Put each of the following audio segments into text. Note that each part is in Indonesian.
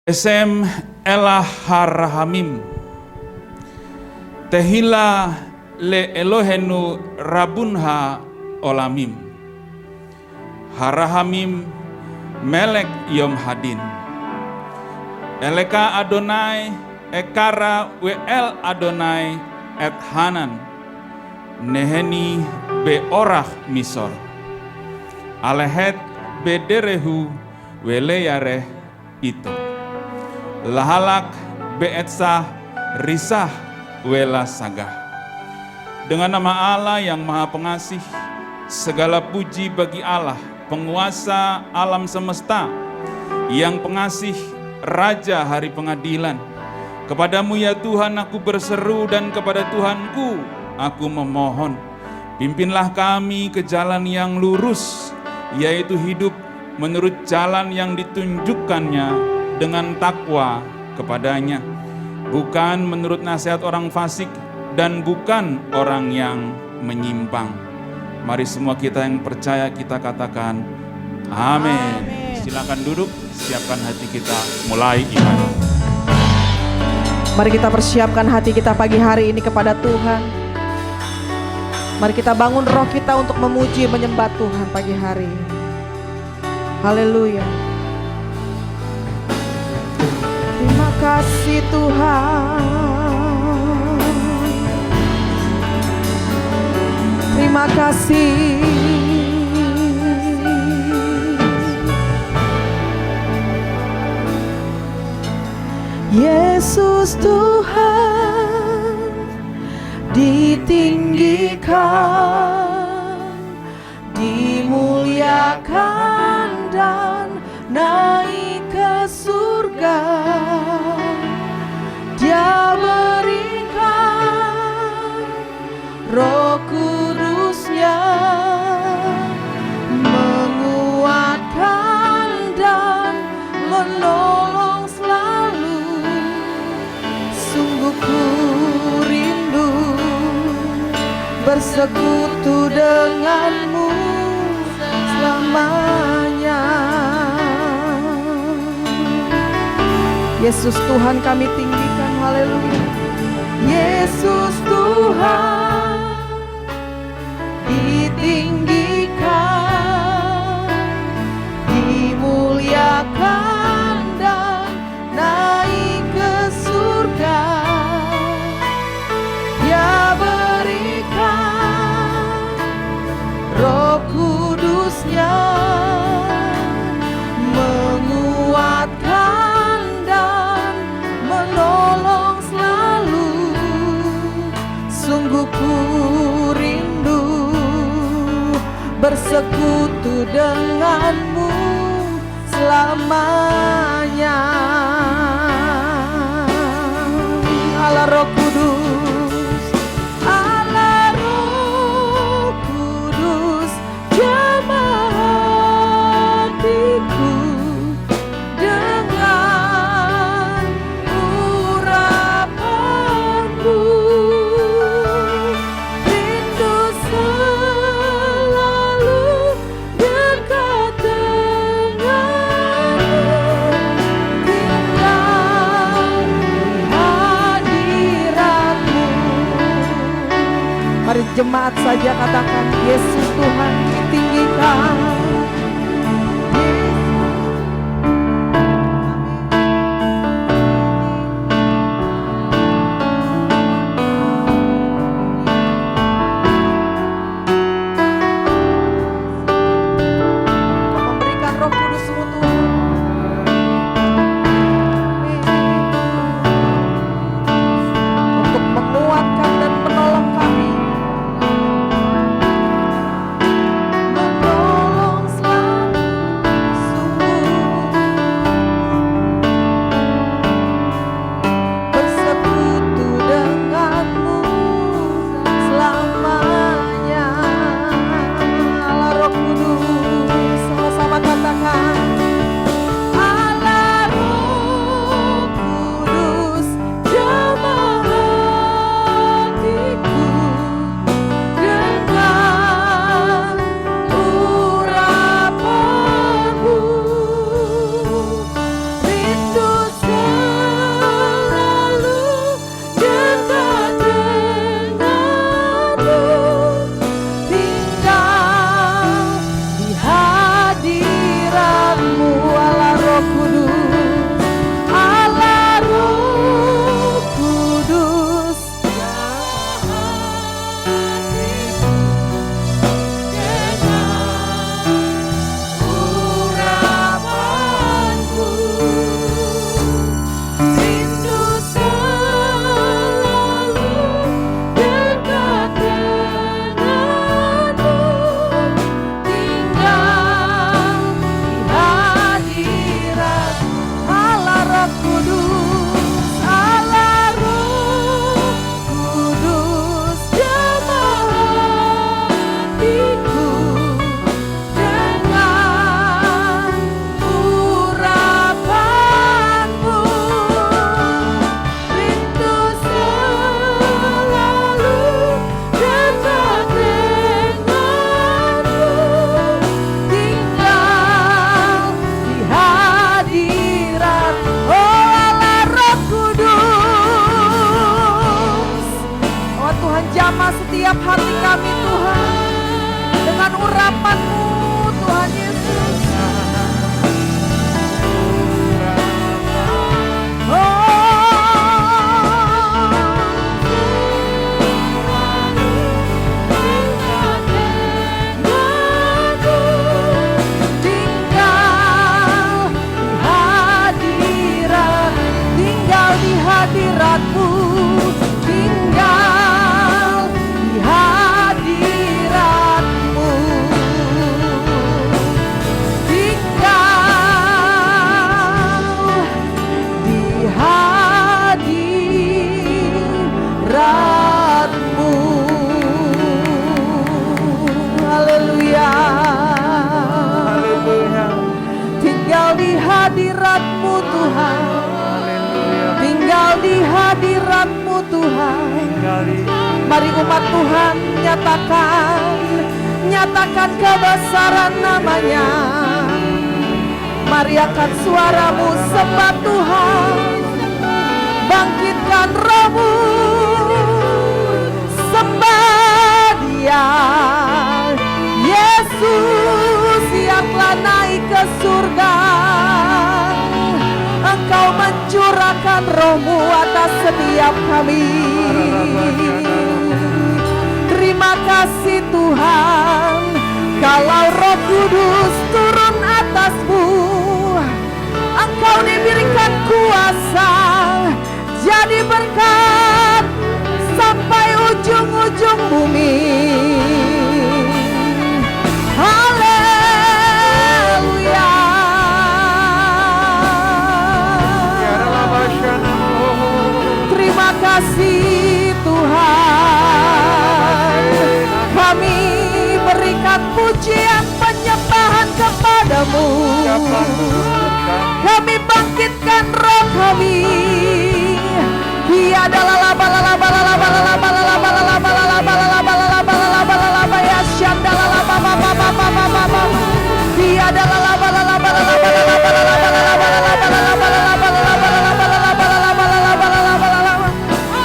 Esem elah harahamim tehila le Elohenu rabunha olamim harahamim melek yom hadin eleka Adonai ekara wel Adonai et hanan neheni beorah misor alehet bederehu weleyareh itu lahalak beetsah risah wela sagah. Dengan nama Allah yang maha pengasih, segala puji bagi Allah, penguasa alam semesta, yang pengasih, raja hari pengadilan. Kepadamu ya Tuhan aku berseru dan kepada Tuhanku aku memohon. Pimpinlah kami ke jalan yang lurus, yaitu hidup menurut jalan yang ditunjukkannya dengan takwa kepadanya, bukan menurut nasihat orang fasik dan bukan orang yang menyimpang. Mari semua kita yang percaya kita katakan amin. Silakan duduk, siapkan hati kita mulai ibadah. Mari kita persiapkan hati kita pagi hari ini kepada Tuhan. Mari kita bangun roh kita untuk memuji menyembah Tuhan pagi hari ini. Haleluya. Terima kasih Tuhan. Terima kasih. Yesus Tuhan ditinggikan, dimuliakan dan naik ke surga. Dia berikan Roh Kudus-Nya menguatkan dan menolong selalu. Sungguh ku rindu bersekutu denganmu selamanya. Yesus Tuhan kami tinggikan, haleluya. Yesus Tuhan ditinggikan, dimuliakan dan naik ke surga. Dia berikan Roh Kudus-Nya menguatkan dan menolong selalu. Sungguh ku rindu bersekutu denganmu selamanya. Allah Roh Kudus, Allah Roh Kudus, jamah hatiku dengan urapanku. Rindu selalu dekat denganmu, tinggal di hadiratmu. Mari jemaat saja katakan, Yesus Tuhan ditinggikan. Memberikan Roh Kudus-Mu Tuhan. Untuk menguatkan dan menolong kami. hadirat-Mu Tuhan. Tinggal di hadirat-Mu Tuhan. Mari umat Tuhan nyatakan kebesaran nama-Nya. Mari angkat suaramu sembah Tuhan. Bangkitkan rohmu, sembah Dia. Yesus yang telah naik ke surga, Engkau mencurahkan rohmu atas setiap kami. Terima kasih Tuhan, kalau Roh Kudus turun atasmu, Engkau diberikan kuasa jadi berkat sampai ujung-ujung bumi. Haleluya. Terima kasih Tuhan, kami berikan pujian penyembahan kepadamu. Kami bangkitkan roh kami. Dia adalah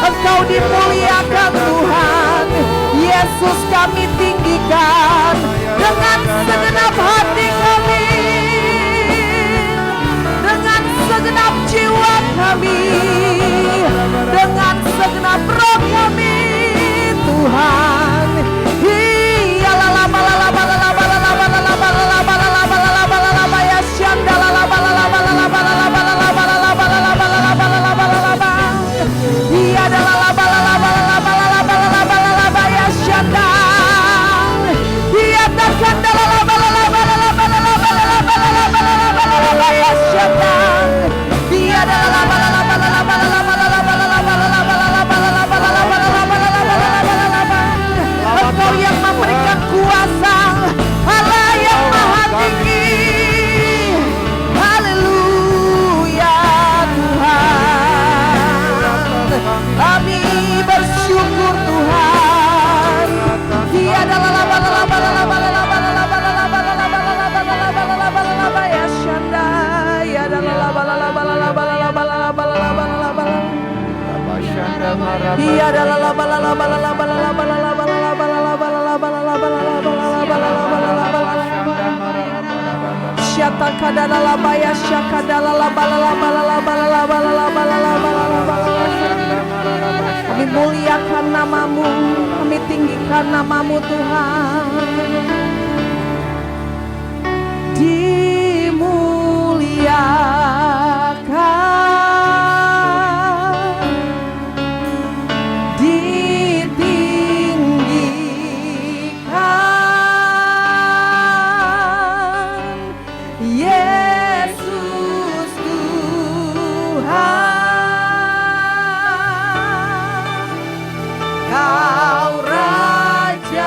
Engkau dimuliakan Tuhan. Yesus kami tinggikan dengan segenap hati kami, dengan segenap jiwa kami, dengan segenap roh kami Tuhan. Engkau yang memberikan kuasa, Allah yang maha tinggi. Haleluya Tuhan, kami bersyukur Tuhan. Dia adalah Dia adalah kami muliakan namamu, kami tinggikan namamu Tuhan. Dimuliakan, ditinggikan, Yesus Tuhan. Kau Rajaku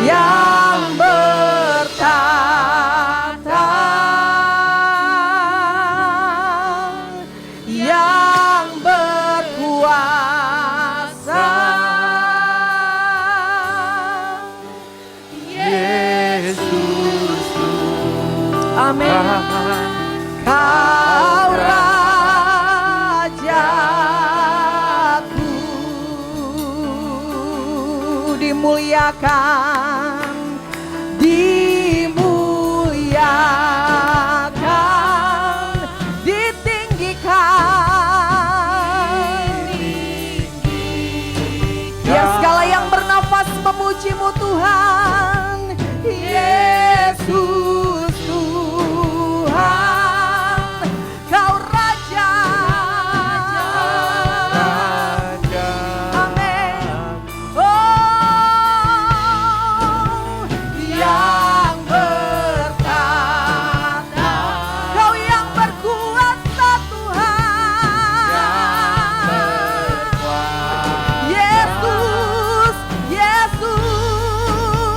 yang bertata, yang berkuasa, Yesus Tuhan. Amin. Kau Rajaku, dimuliakan, dimuliakan, ditinggikan. Ya segala yang bernafas memuji-Mu Tuhan. Yesus Tuhan, Kau Raja. Amin. Oh, yang bertata, Kau yang berkuasa Tuhan. Yesus, Yesus,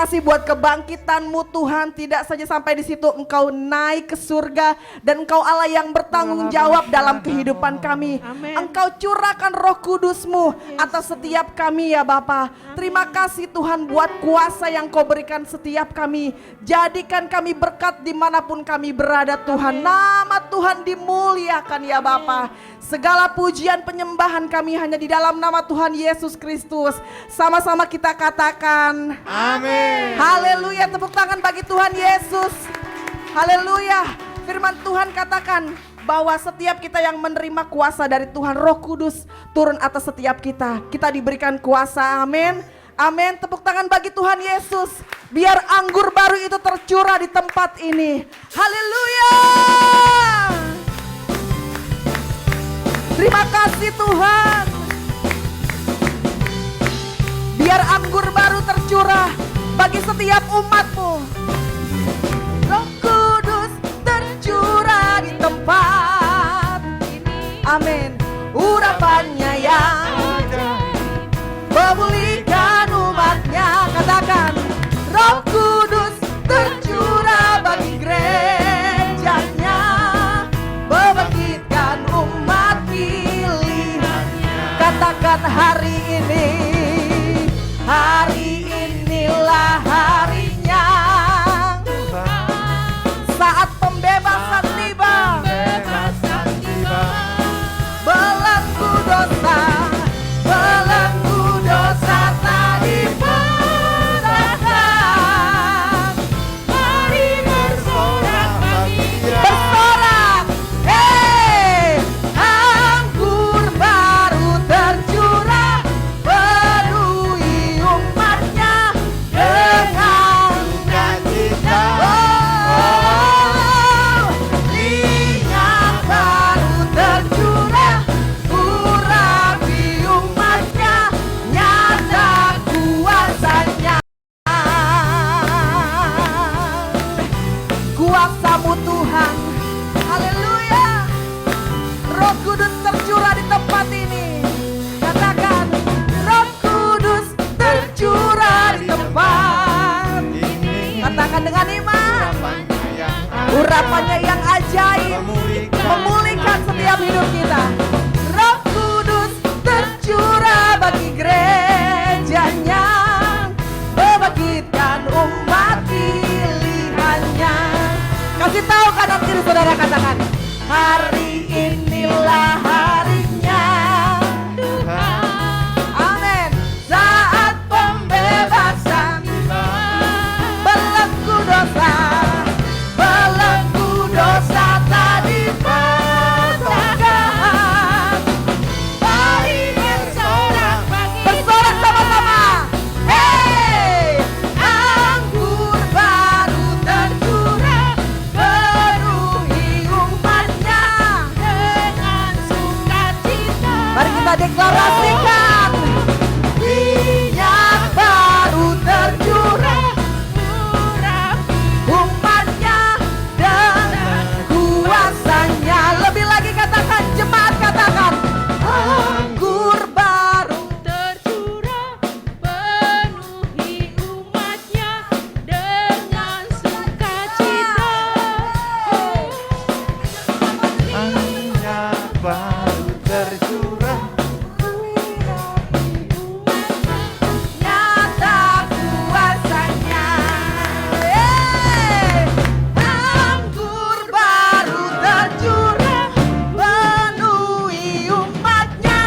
kasih buat kebangkitan-Mu Tuhan. Tidak saja sampai di situ, Engkau naik ke surga dan Engkau Allah yang bertanggung jawab dalam kehidupan kami. Engkau curahkan Roh Kudus-Mu atas setiap kami ya Bapa. Terima kasih Tuhan buat kuasa yang Kau berikan setiap kami. Jadikan kami berkat dimanapun kami berada Tuhan. Nama Tuhan dimuliakan ya Bapa. Segala pujian penyembahan kami hanya di dalam nama Tuhan Yesus Kristus. Sama-sama kita katakan Amin. haleluya. Tepuk tangan bagi Tuhan Yesus. Haleluya. Firman Tuhan katakan bahwa setiap kita yang menerima kuasa dari Tuhan, Roh Kudus turun atas setiap kita. Kita diberikan kuasa, amin. Amin. Tepuk tangan bagi Tuhan Yesus. Biar anggur baru itu tercurah di tempat ini. Haleluya. Terima kasih Tuhan. Biar anggur baru tercurah bagi setiap umat-Mu. Roh Kudus tercurah di tempat ini. Amin. Urapannya yang memulihkan umat-Nya. Katakan, Roh Kudus tercurah bagi gerejanya, membangkitkan umat pilihannya. Katakan hari ini, hari inilah harinya. Saat pembebasan tiba, belenggu dosa, belenggu dosa tak dipatahkan. Mari bersorak bagi Dia. Bersorak, anggur baru tercurah, penuhi umat-Nya dengan sukacita. Minyak baru tercurah, urapi umat-Nya, nyata kuasanya. Kuasa-Mu Tuhan, haleluya. Roh Kudus tercurah di tempat ini. Katakan, Roh Kudus tercurah di tempat ini. Katakan dengan iman, urapannya yang ajaib memulihkan setiap hidup kita. Roh Kudus tercurah bagi gerejanya, membangkitkan umat pilihannya. Kasih tahu kanan kiri saudara, katakan, hari inilah harinya. Amin. Saat pembebasan, belenggu dosa, belenggu dosa tak dipatahkan. Mari bersorak bagi Dia. Bersorak sama-sama. Anggur baru tercurah, penuhi umat-Nya dengan sukacita. Mari kita deklarasikan, minyak baru tercurah, umat-Nya dengan kuasanya. Lebih lagi katakan, jemaat katakan, anggur baru tercurah, penuhi umat-Nya dengan sukacita. Minyak baru tercurah, Nyata kuasanya. Anggur baru tercurah, penuhi umat-Nya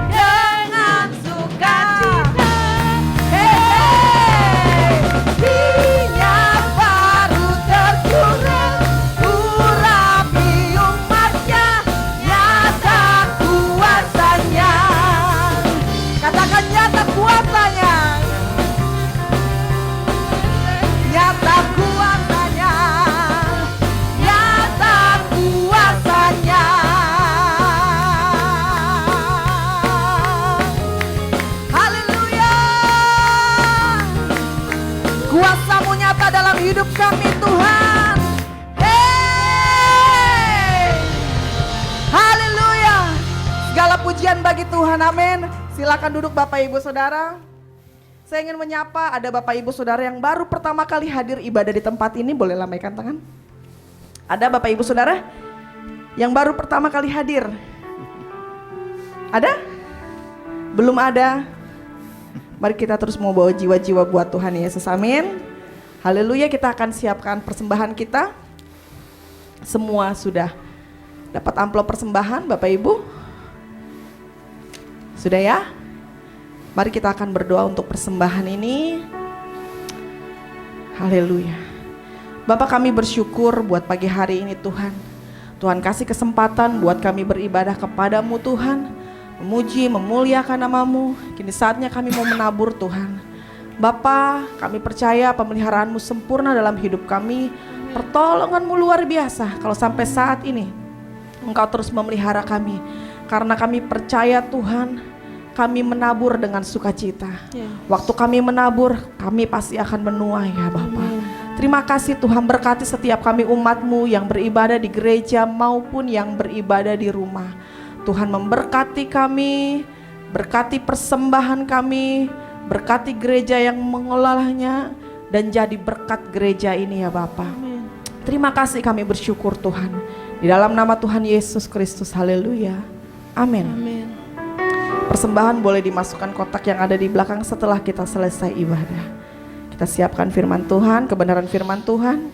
dengan sukacita. Minyak baru tercurah, urapi umat-Nya, nyata kuasanya. Katakan, nyata kuasanya. Nyata kuasanya. Nyata kuasanya. Haleluya. Kuasa-Mu nyata dalam hidup kami Tuhan. Haleluya. Segala pujian bagi Tuhan, amin. Silakan duduk Bapak Ibu Saudara. Saya ingin menyapa ada Bapak Ibu Saudara yang baru pertama kali hadir ibadah di tempat ini, boleh lambaikan tangan. Ada Bapak Ibu Saudara yang baru pertama kali hadir? Ada? Belum ada? Mari kita terus mau bawa jiwa-jiwa buat Tuhan Yesus, amin. Haleluya, kita akan siapkan persembahan kita. Semua sudah dapat amplop persembahan Bapak Ibu? Sudah ya? Mari kita akan berdoa untuk persembahan ini. Haleluya. Bapak, kami bersyukur buat pagi hari ini Tuhan. Tuhan kasih kesempatan buat kami beribadah kepadamu Tuhan. Memuji, memuliakan namamu. Kini saatnya kami mau menabur Tuhan. Bapa, kami percaya pemeliharaanmu sempurna dalam hidup kami. Pertolonganmu luar biasa kalau sampai saat ini Engkau terus memelihara kami. Karena kami percaya Tuhan, kami menabur dengan sukacita. Waktu kami menabur, kami pasti akan menuai ya Bapa. Terima kasih Tuhan, berkati setiap kami umat-Mu yang beribadah di gereja maupun yang beribadah di rumah. Tuhan memberkati kami, berkati persembahan kami, berkati gereja yang mengelolanya, dan jadi berkat gereja ini ya Bapa. Terima kasih, kami bersyukur Tuhan. Di dalam nama Tuhan Yesus Kristus, haleluya. Amin. Persembahan boleh dimasukkan kotak yang ada di belakang setelah kita selesai ibadah. Kita siapkan firman Tuhan, kebenaran firman Tuhan.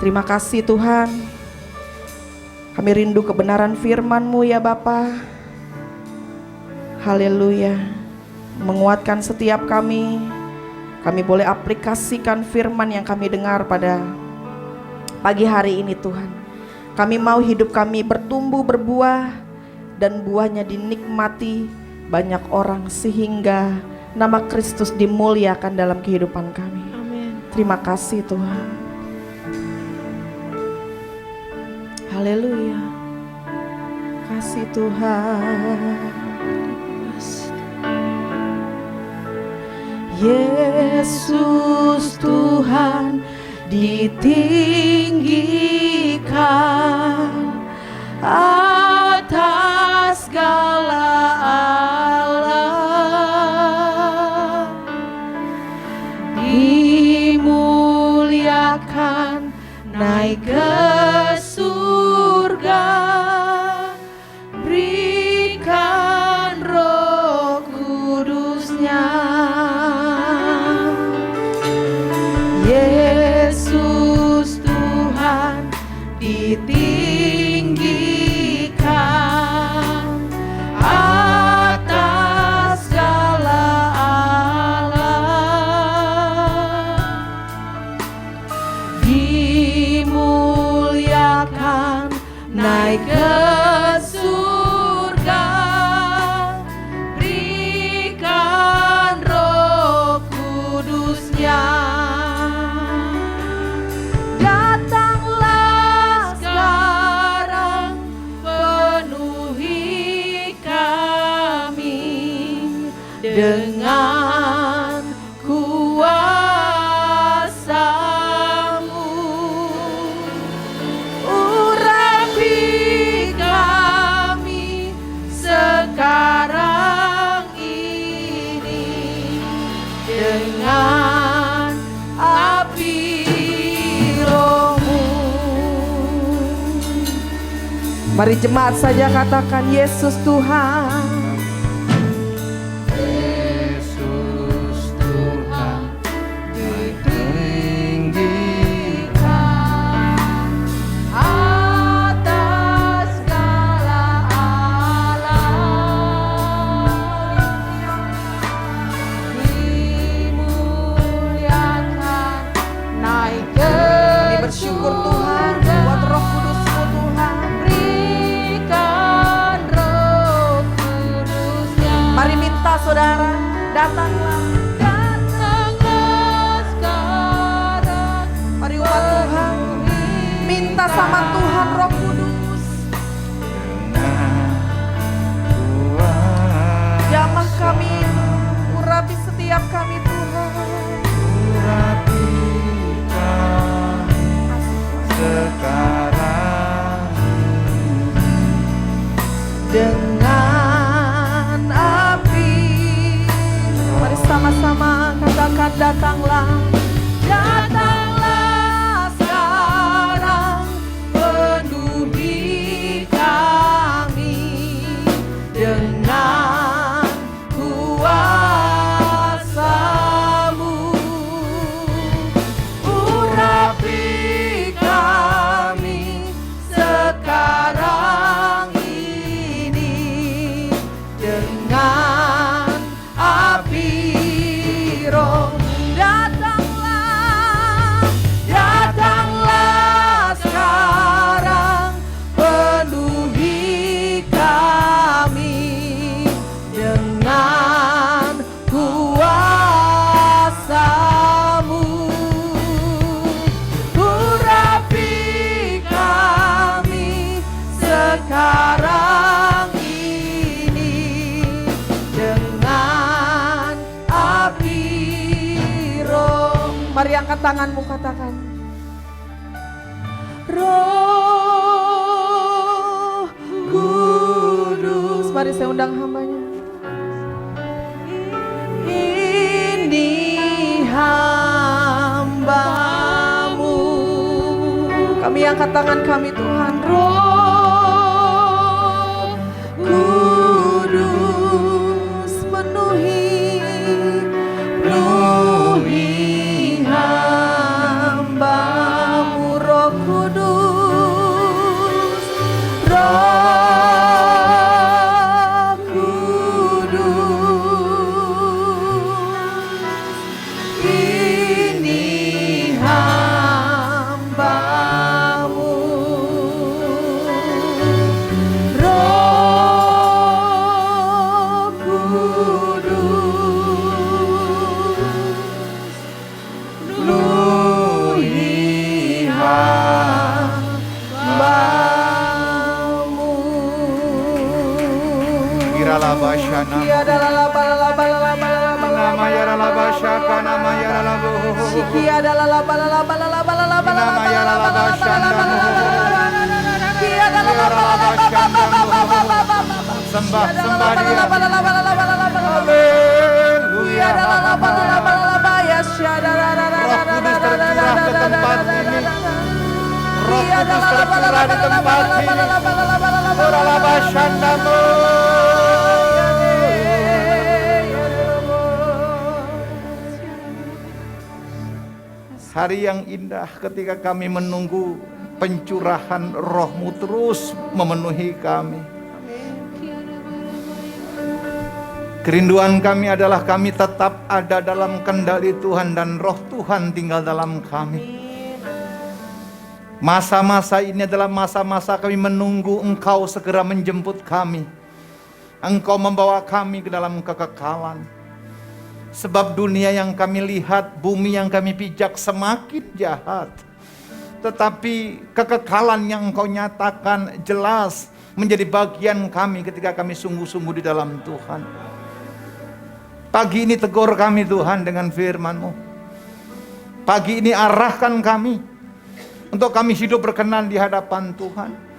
Terima kasih Tuhan. Kami rindu kebenaran firman-Mu ya Bapa. Haleluya. Menguatkan setiap kami. Kami boleh aplikasikan firman yang kami dengar pada pagi hari ini Tuhan. Kami mau hidup kami bertumbuh berbuah dan buahnya dinikmati banyak orang sehingga nama Kristus dimuliakan dalam kehidupan kami. Amin. Terima kasih Tuhan. Haleluya. Kasih Tuhan. Yesus Tuhan ditinggikan atas segala Allah, dimuliakan naik ke surga, berikan Roh Kudus-Nya. Yesus Tuhan ditinggikan atas segala Allah, dimuliakan naik ke surga, berikan Roh Kudus-Nya. Datanglah sekarang, penuhi kami dengan kuasa-Mu. Urapi kami sekarang ini dengan api Roh-Mu. Mari jemaat saja katakan Yesus Tuhan. Yesus Tuhan ditinggikan Atas segala Allah, dimuliakan naik ke Kami bersyukur Tuhan buat Roh Kudus-Mu Tuhan. Berikan Roh Kudus-Nya. Mari minta saudara, datanglah. Datanglah sekarang. Mari umat Tuhan, minta sama Tuhan Roh Kudus. Jamah kami, urapi setiap kami Tuhan. sekarang Dengan api Mari angkat tanganmu, katakan. Roh Kudus. Mari saya undang hambanya. Ini hambamu. Kami angkat tangan kami, Tuhan. Roh Kudus penuhi hambamu. Roh Kudus, Roh Kudus, ini hambamu. Roh Kudus, penuhi hambamu. Iralabashana. Nama yaralabashaka nama yaralabu. Nama yaralabashanda. Sembah dia. Haleluya. Roh Kudus tercurah ke tempat ini. Roh Kudus tercurah di tempat ini. Oralabashandamu. Hari yang indah ketika kami menunggu pencurahan Roh-Mu terus memenuhi kami. Kerinduan kami adalah kami tetap ada dalam kendali Tuhan dan Roh Tuhan tinggal dalam kami. Masa-masa ini adalah masa-masa kami menunggu Engkau segera menjemput kami. Engkau membawa kami ke dalam kekekalan. Sebab dunia yang kami lihat, bumi yang kami pijak semakin jahat. Tetapi kekekalan yang Engkau nyatakan jelas menjadi bagian kami ketika kami sungguh-sungguh di dalam Tuhan. Pagi ini tegur kami Tuhan dengan firman-Mu. Pagi ini arahkan kami untuk kami hidup berkenan di hadapan Tuhan.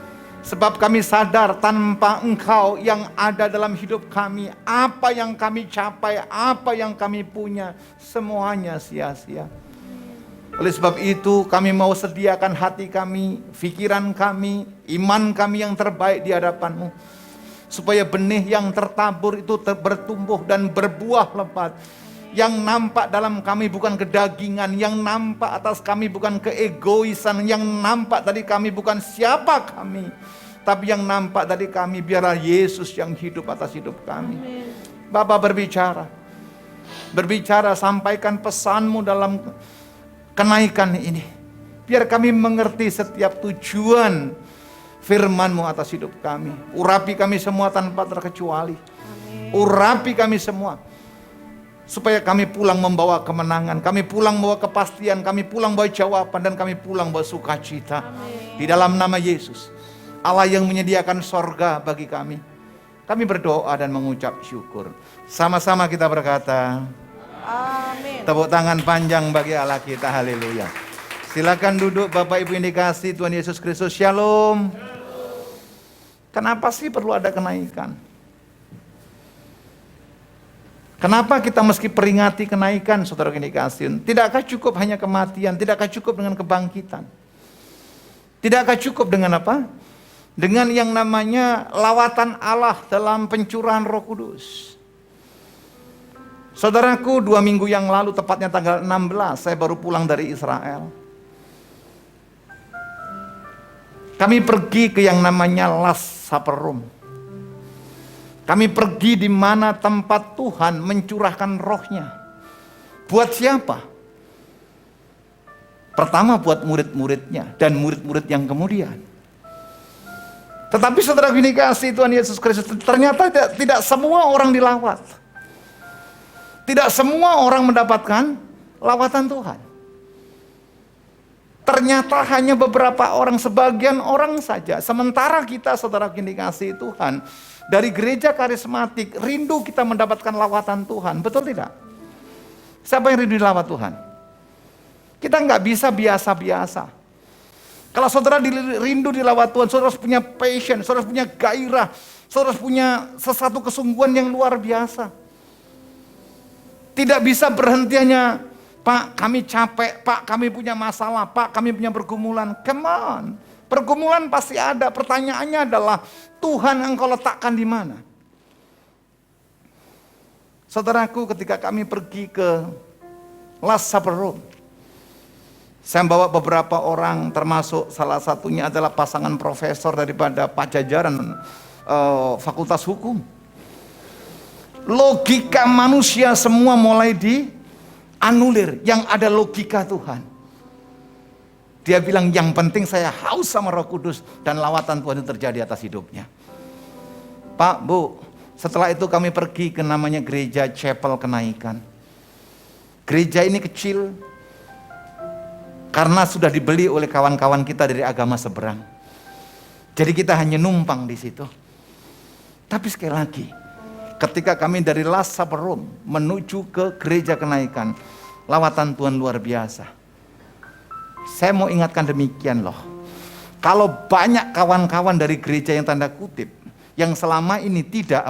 Sebab kami sadar tanpa Engkau yang ada dalam hidup kami, apa yang kami capai, apa yang kami punya, semuanya sia-sia. Oleh sebab itu kami mau sediakan hati kami, pikiran kami, iman kami yang terbaik di hadapan-Mu. Supaya benih yang tertabur itu bertumbuh dan berbuah lebat. Yang nampak dalam kami bukan kedagingan, yang nampak atas kami bukan keegoisan, yang nampak tadi kami bukan siapa kami, tapi yang nampak dari kami biarlah Yesus yang hidup atas hidup kami. Bapa berbicara, sampaikan pesan-Mu dalam kenaikan ini. Biar kami mengerti setiap tujuan firman-Mu atas hidup kami. Urapi kami semua tanpa terkecuali. Urapi kami semua. Supaya kami pulang membawa kemenangan, kami pulang membawa kepastian, kami pulang membawa jawaban, dan kami pulang membawa sukacita. Di dalam nama Yesus, Allah yang menyediakan sorga bagi kami. Kami berdoa dan mengucap syukur. Sama-sama kita berkata, amin. Tepuk tangan panjang bagi Allah kita, haleluya. Silakan duduk Bapak Ibu yang dikasihi Tuhan Yesus Kristus, shalom. Kenapa sih perlu ada kenaikan? Kenapa kita mesti peringati kenaikan, saudara yang dikasihi? Tidakkah cukup hanya kematian? Tidakkah cukup dengan kebangkitan? Tidakkah cukup dengan apa? Dengan yang namanya lawatan Allah dalam pencurahan Roh Kudus. Saudaraku, 2 minggu yang lalu, tepatnya tanggal 16, saya baru pulang dari Israel. Kami pergi ke yang namanya Last Supper Room. Kami pergi di mana tempat Tuhan mencurahkan rohnya. Buat siapa? Pertama buat murid-muridnya dan murid-murid yang kemudian. Tetapi saudara yang dikasihi Tuhan Yesus Kristus, ternyata tidak semua orang dilawat. Tidak semua orang mendapatkan lawatan Tuhan. Ternyata hanya beberapa orang, sebagian orang saja. Sementara kita, saudara yang dikasihi Tuhan, dari gereja karismatik, rindu kita mendapatkan lawatan Tuhan. Betul tidak? Siapa yang rindu dilawat Tuhan? Kita nggak bisa biasa-biasa. Kalau saudara rindu dilawat Tuhan, saudara harus punya passion, saudara harus punya gairah, saudara harus punya sesuatu kesungguhan yang luar biasa. Tidak bisa berhenti hanya, Pak kami capek, Pak kami punya masalah, Pak kami punya pergumulan. Come on, pergumulan pasti ada. Pertanyaannya adalah, Tuhan engkau letakkan di mana? Saudaraku, ketika kami pergi ke Last Supper Room, saya bawa beberapa orang, termasuk salah satunya adalah pasangan profesor daripada Pajajaran Fakultas Hukum. Logika manusia semua mulai dianulir, yang ada logika Tuhan. Dia bilang yang penting saya haus sama Roh Kudus dan lawatan Tuhan itu terjadi atas hidupnya. Pak, Bu, setelah itu kami pergi ke namanya Gereja Chapel Kenaikan. Gereja ini kecil karena sudah dibeli oleh kawan-kawan kita dari agama seberang. Jadi kita hanya numpang di situ. Tapi sekali lagi, ketika kami dari Last Supper Room menuju ke Gereja Kenaikan, lawatan Tuhan luar biasa. Saya mau ingatkan demikian loh. Kalau banyak kawan-kawan dari gereja yang tanda kutip, yang selama ini tidak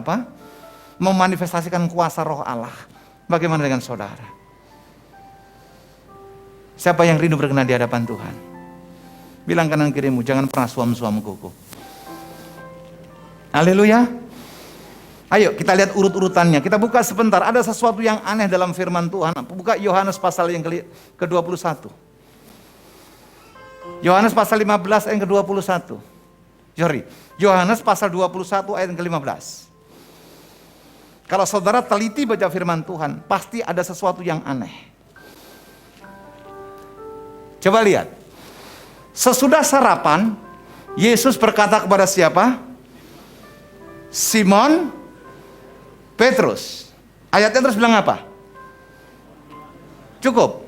memanifestasikan kuasa Roh Allah, bagaimana dengan saudara? Siapa yang rindu berkenan di hadapan Tuhan? Bilang kanan kirimu, jangan pernah suam-suam kuku. Haleluya. Ayo kita lihat urut-urutannya. Kita buka sebentar. Ada sesuatu yang aneh dalam firman Tuhan. Buka Yohanes pasal yang ke-21. Yohanes pasal 15 ayat ke-21. Yohanes pasal 21 ayat ke-15. Kalau saudara teliti baca firman Tuhan, pasti ada sesuatu yang aneh. Coba lihat. Sesudah sarapan, Yesus berkata kepada siapa? Simon Petrus. Ayatnya terus bilang apa? Cukup.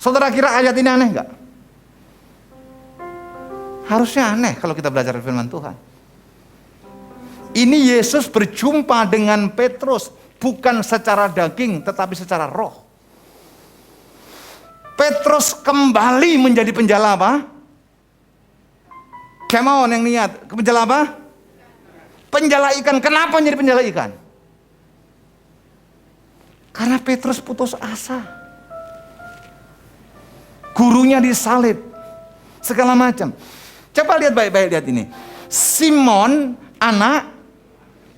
Saudara kira ayat ini aneh enggak? Harusnya aneh kalau kita belajar firman Tuhan. Ini Yesus berjumpa dengan Petrus bukan secara daging tetapi secara roh. Petrus kembali menjadi penjala apa? Come on yang niat. Penjala apa? Penjala ikan. Kenapa menjadi penjala ikan? Karena Petrus putus asa. Gurunya disalib. Segala macam. Coba lihat baik-baik, lihat ini. Simon anak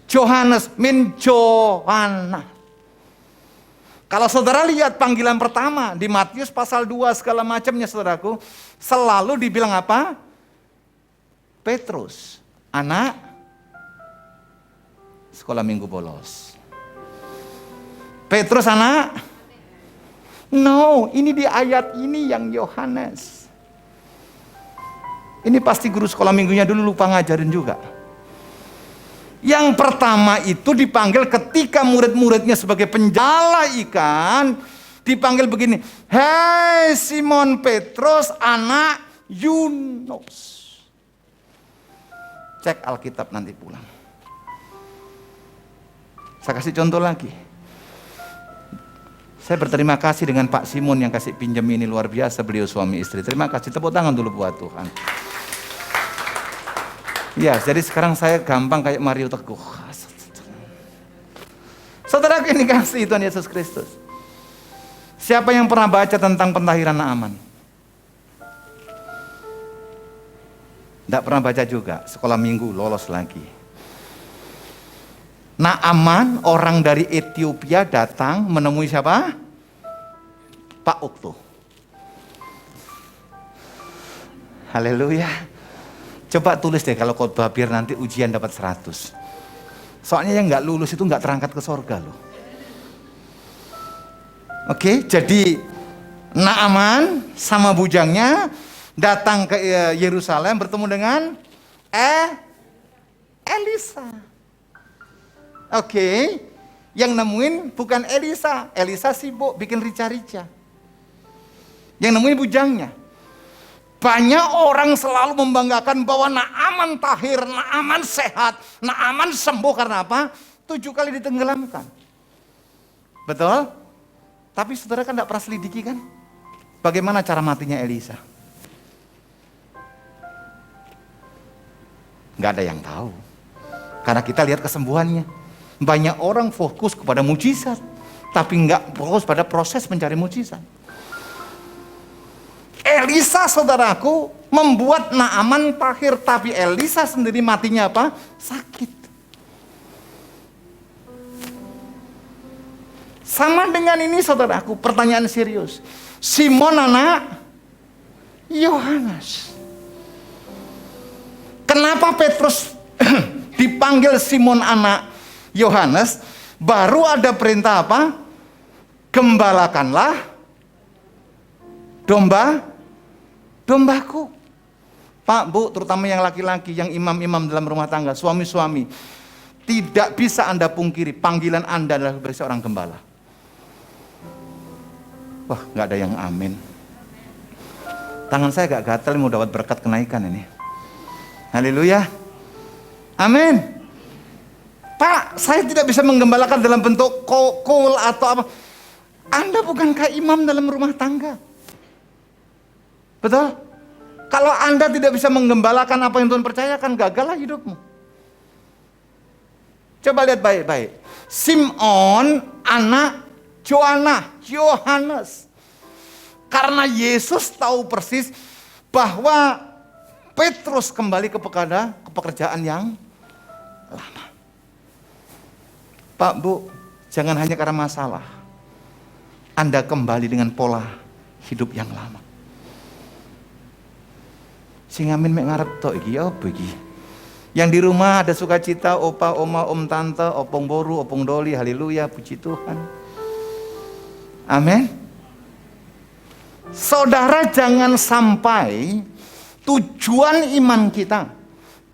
Yohanes, Johanna. Kalau saudara lihat panggilan pertama di Matius pasal 2 segala macamnya saudaraku, selalu dibilang apa? Petrus, anak sekolah minggu bolos. Petrus anak? No, ini di ayat ini yang Yohanes. Ini pasti guru sekolah minggunya dulu lupa ngajarin juga. Yang pertama itu dipanggil ketika murid-muridnya sebagai penjala ikan, dipanggil begini, hei Simon Petrus anak Yunus. Cek Alkitab nanti pulang. Saya kasih contoh lagi. Saya berterima kasih dengan Pak Simon yang kasih pinjam ini, luar biasa beliau suami istri. Terima kasih, tepuk tangan dulu buat Tuhan. Ya, jadi sekarang saya gampang kayak Mario Teguh. Saudara ini kasih Tuhan Yesus Kristus. Siapa yang pernah baca tentang pentahiran Naaman? Tidak pernah baca juga, sekolah minggu lolos lagi. Naaman, orang dari Ethiopia datang menemui siapa? Pak Uktu. Haleluya. Coba tulis deh kalau khotbah biar nanti ujian dapat 100. Soalnya yang nggak lulus itu nggak terangkat ke sorga loh. Oke, jadi Naaman sama bujangnya datang ke Yerusalem bertemu dengan Elisa. Oke, yang nemuin bukan Elisa. Elisa sibuk bikin rica-rica. Yang nemuin bujangnya. Banyak orang selalu membanggakan bahwa Naaman tahir, Naaman sehat, Naaman sembuh karena apa? 7 kali ditenggelamkan. Betul? Tapi saudara kan tidak pernah selidiki kan? Bagaimana cara matinya Elisa? Nggak ada yang tahu. Karena kita lihat kesembuhannya. Banyak orang fokus kepada mujizat, tapi nggak fokus pada proses mencari mujizat. Elisa, saudaraku, membuat Naaman tahir, tapi Elisa sendiri matinya apa? Sakit. Sama dengan ini, saudaraku, pertanyaan serius. Simon anak Yohanes. Kenapa Petrus dipanggil Simon anak Yohanes? Baru ada perintah apa? Gembalakanlah dombaku. Pak, Bu, terutama yang laki-laki, yang imam-imam dalam rumah tangga, suami-suami, tidak bisa Anda pungkiri, panggilan Anda adalah sebagai seorang gembala. Wah, nggak ada yang amin. Tangan saya agak gatal, mau dapat berkat kenaikan ini. Haleluya. Amin. Pak, saya tidak bisa menggembalakan dalam bentuk kokul atau apa. Anda bukankah imam dalam rumah tangga? Betul? Kalau Anda tidak bisa menggembalakan apa yang Tuhan percayakan, gagallah hidupmu. Coba lihat baik-baik. Simon anak Yohanes. Karena Yesus tahu persis bahwa Petrus kembali ke pekerjaan yang lama. Pak, Bu, jangan hanya karena masalah Anda kembali dengan pola hidup yang lama. Sing amin mek ngarep tok iki apa iki? Yang di rumah ada sukacita, opa, oma, om, tante, opong boru, opong doli, haleluya, puji Tuhan. Amin. Saudara, jangan sampai tujuan iman kita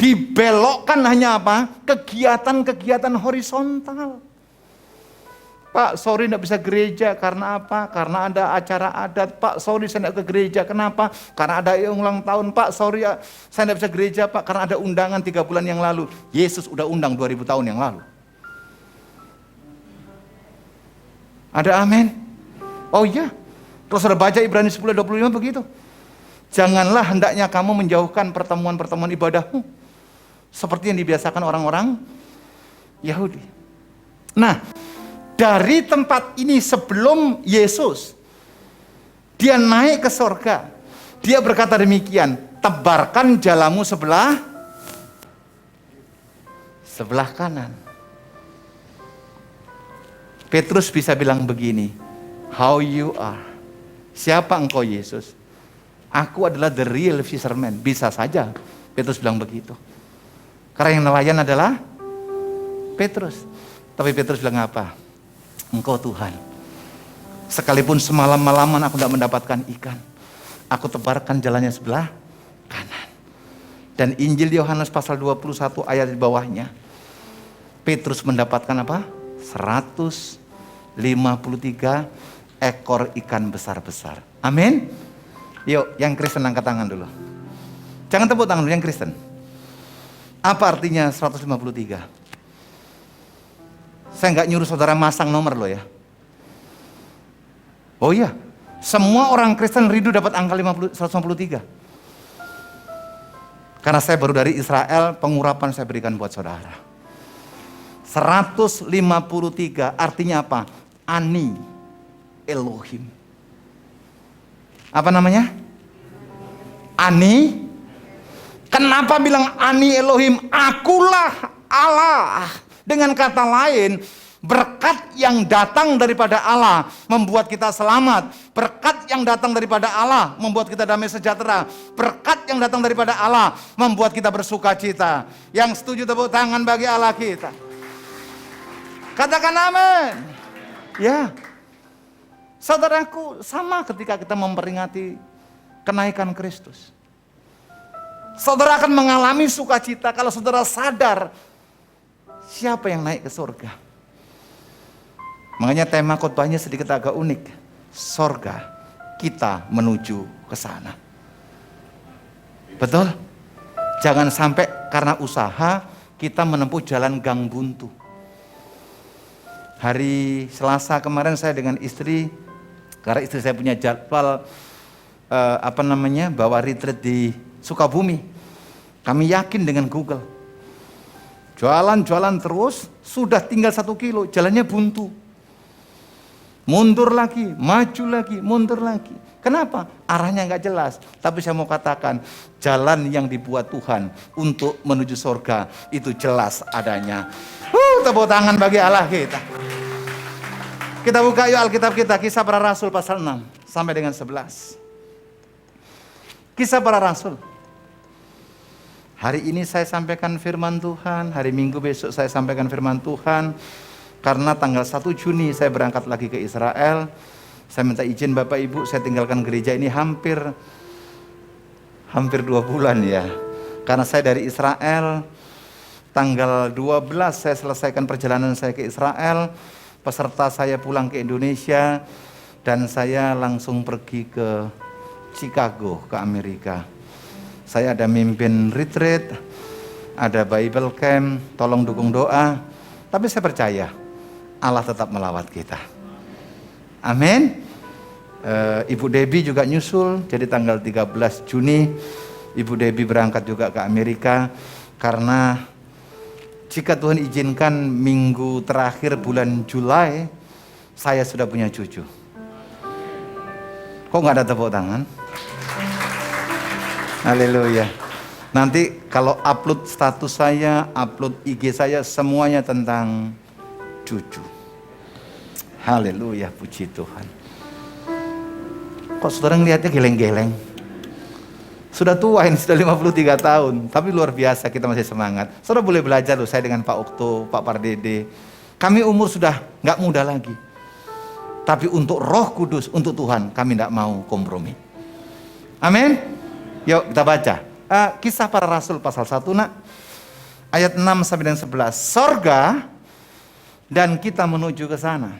dibelokkan hanya apa? Kegiatan-kegiatan horizontal. Pak, sorry tidak bisa gereja, karena apa? Karena ada acara adat. Pak, sorry saya tidak ke gereja, kenapa? Karena ada ulang tahun. Pak, sorry saya tidak bisa gereja, Pak, karena ada undangan 3 bulan yang lalu. Yesus udah undang 2000 tahun yang lalu. Ada amin? Oh iya, terus sudah baca Ibrani 10:25 begitu. Janganlah hendaknya kamu menjauhkan pertemuan-pertemuan ibadahmu seperti yang dibiasakan orang-orang Yahudi. Nah, dari tempat ini sebelum Yesus dia naik ke sorga, dia berkata demikian, tebarkan jalamu sebelah kanan. Petrus bisa bilang begini, how you are? Siapa engkau Yesus? Aku adalah the real fisherman. Bisa saja Petrus bilang begitu. Karena yang nelayan adalah Petrus. Tapi Petrus bilang apa? Engkau Tuhan. Sekalipun semalam-malaman aku tidak mendapatkan ikan, aku tebarkan jalannya sebelah kanan. Dan Injil Yohanes pasal 21 ayat di bawahnya, Petrus mendapatkan apa? 153 ekor ikan besar-besar. Amin. Yuk, yang Kristen angkat tangan dulu. Jangan tepuk tangan dulu, yang Kristen. Apa artinya 153? Saya nggak nyuruh saudara masang nomor loh ya. Oh iya, semua orang Kristen rindu dapat angka 153. Karena saya baru dari Israel, pengurapan saya berikan buat saudara. 153 artinya apa? Ani Elohim. Apa namanya? Ani. Kenapa bilang Ani Elohim? Akulah Allah. Dengan kata lain, berkat yang datang daripada Allah membuat kita selamat. Berkat yang datang daripada Allah membuat kita damai sejahtera. Berkat yang datang daripada Allah membuat kita bersuka cita. Yang setuju tepuk tangan bagi Allah kita. Katakan amin. Ya. Saudaraku, sama ketika kita memperingati kenaikan Kristus. Saudara akan mengalami sukacita kalau saudara sadar siapa yang naik ke surga. Makanya tema khotbahnya sedikit agak unik. Surga, kita menuju ke sana. Betul? Jangan sampai karena usaha kita menempuh jalan gang buntu. Hari Selasa kemarin saya dengan istri, karena istri saya punya jadwal bawa retreat di Sukabumi. Kami yakin dengan Google. Jualan terus, sudah tinggal 1 kilo, jalannya buntu. Mundur lagi, maju lagi, mundur lagi. Kenapa? Arahnya nggak jelas. Tapi saya mau katakan, jalan yang dibuat Tuhan untuk menuju surga itu jelas adanya. Tepuk tangan bagi Allah kita. Kita buka yuk Alkitab kita, Kisah Para Rasul pasal 6 sampai dengan 11. Kisah Para Rasul. Hari ini saya sampaikan firman Tuhan, hari Minggu besok saya sampaikan firman Tuhan. Karena tanggal 1 Juni saya berangkat lagi ke Israel. Saya minta izin Bapak Ibu, saya tinggalkan gereja ini hampir 2 bulan ya. Karena saya dari Israel, tanggal 12 saya selesaikan perjalanan saya ke Israel. Peserta saya pulang ke Indonesia dan saya langsung pergi ke Chicago, ke Amerika. Saya ada mimpin retreat, ada Bible camp, tolong dukung doa. Tapi saya percaya Allah tetap melawat kita. Amin. Ibu Debbie juga nyusul, jadi tanggal 13 Juni Ibu Debbie berangkat juga ke Amerika. Karena jika Tuhan izinkan minggu terakhir bulan Juli saya sudah punya cucu. Kok nggak ada tepuk tangan? Haleluya. Nanti kalau upload status saya, upload IG saya, semuanya tentang cucu. Haleluya, puji Tuhan. Kok saudara ngeliatnya geleng-geleng? Sudah tua ini, sudah 53 tahun. Tapi luar biasa, kita masih semangat. Saudara boleh belajar loh, saya dengan Pak Okto, Pak Pardede. Kami umur sudah gak muda lagi. Tapi untuk Roh Kudus, untuk Tuhan, kami gak mau kompromi. Amin. Yuk kita baca. Kisah Para Rasul pasal 1 nak. Ayat 6 sampai dengan 11. Sorga dan kita menuju ke sana.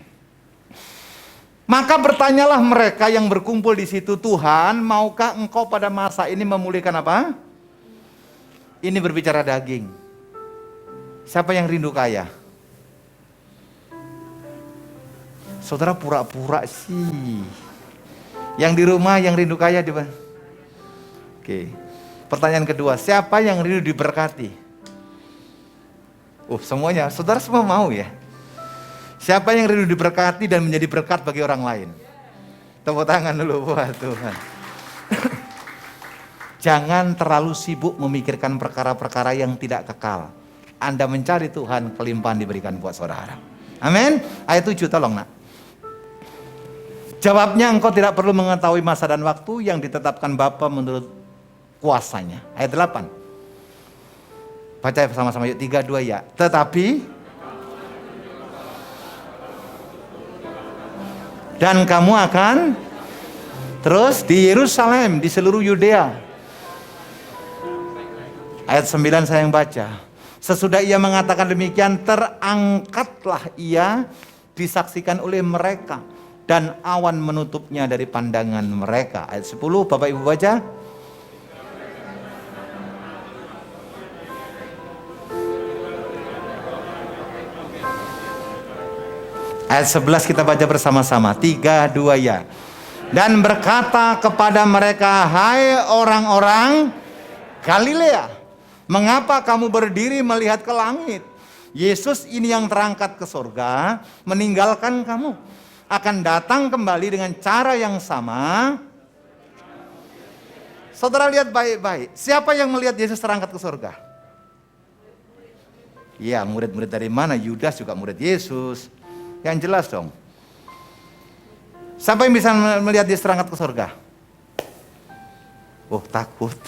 Maka bertanyalah mereka yang berkumpul di situ, Tuhan, maukah engkau pada masa ini memulihkan apa? Ini berbicara daging. Siapa yang rindu kaya? Saudara pura-pura sih. Yang di rumah yang rindu kaya di mana? Oke. Pertanyaan kedua, siapa yang rindu diberkati? Semuanya, saudara semua mau ya? Siapa yang rindu diberkati dan menjadi berkat bagi orang lain? Tepuk tangan dulu buat Tuhan. Jangan terlalu sibuk memikirkan perkara-perkara yang tidak kekal. Anda mencari Tuhan, kelimpahan diberikan buat saudara. Amin. Ayat 7 tolong nak. Jawabnya, engkau tidak perlu mengetahui masa dan waktu yang ditetapkan Bapa menurut kuasanya. Ayat 8. Baca sama-sama yuk, 3, 2 ya. Tetapi dan kamu akan terus di Yerusalem, di seluruh Yudea. Ayat 9 saya yang baca. Sesudah ia mengatakan demikian, terangkatlah ia disaksikan oleh mereka. Dan awan menutupnya dari pandangan mereka. Ayat 10, Bapak Ibu baca. Ayat 11 kita baca bersama-sama. 3, 2 ya. Dan berkata kepada mereka, hai orang-orang Galilea, mengapa kamu berdiri melihat ke langit? Yesus ini yang terangkat ke surga, meninggalkan kamu. Akan datang kembali dengan cara yang sama. Saudara lihat baik-baik. Siapa yang melihat Yesus terangkat ke surga? Ya, murid-murid dari mana? Yudas juga murid Yesus. Yang jelas dong. Siapa yang bisa melihat Yesus terangkat ke surga? Takut.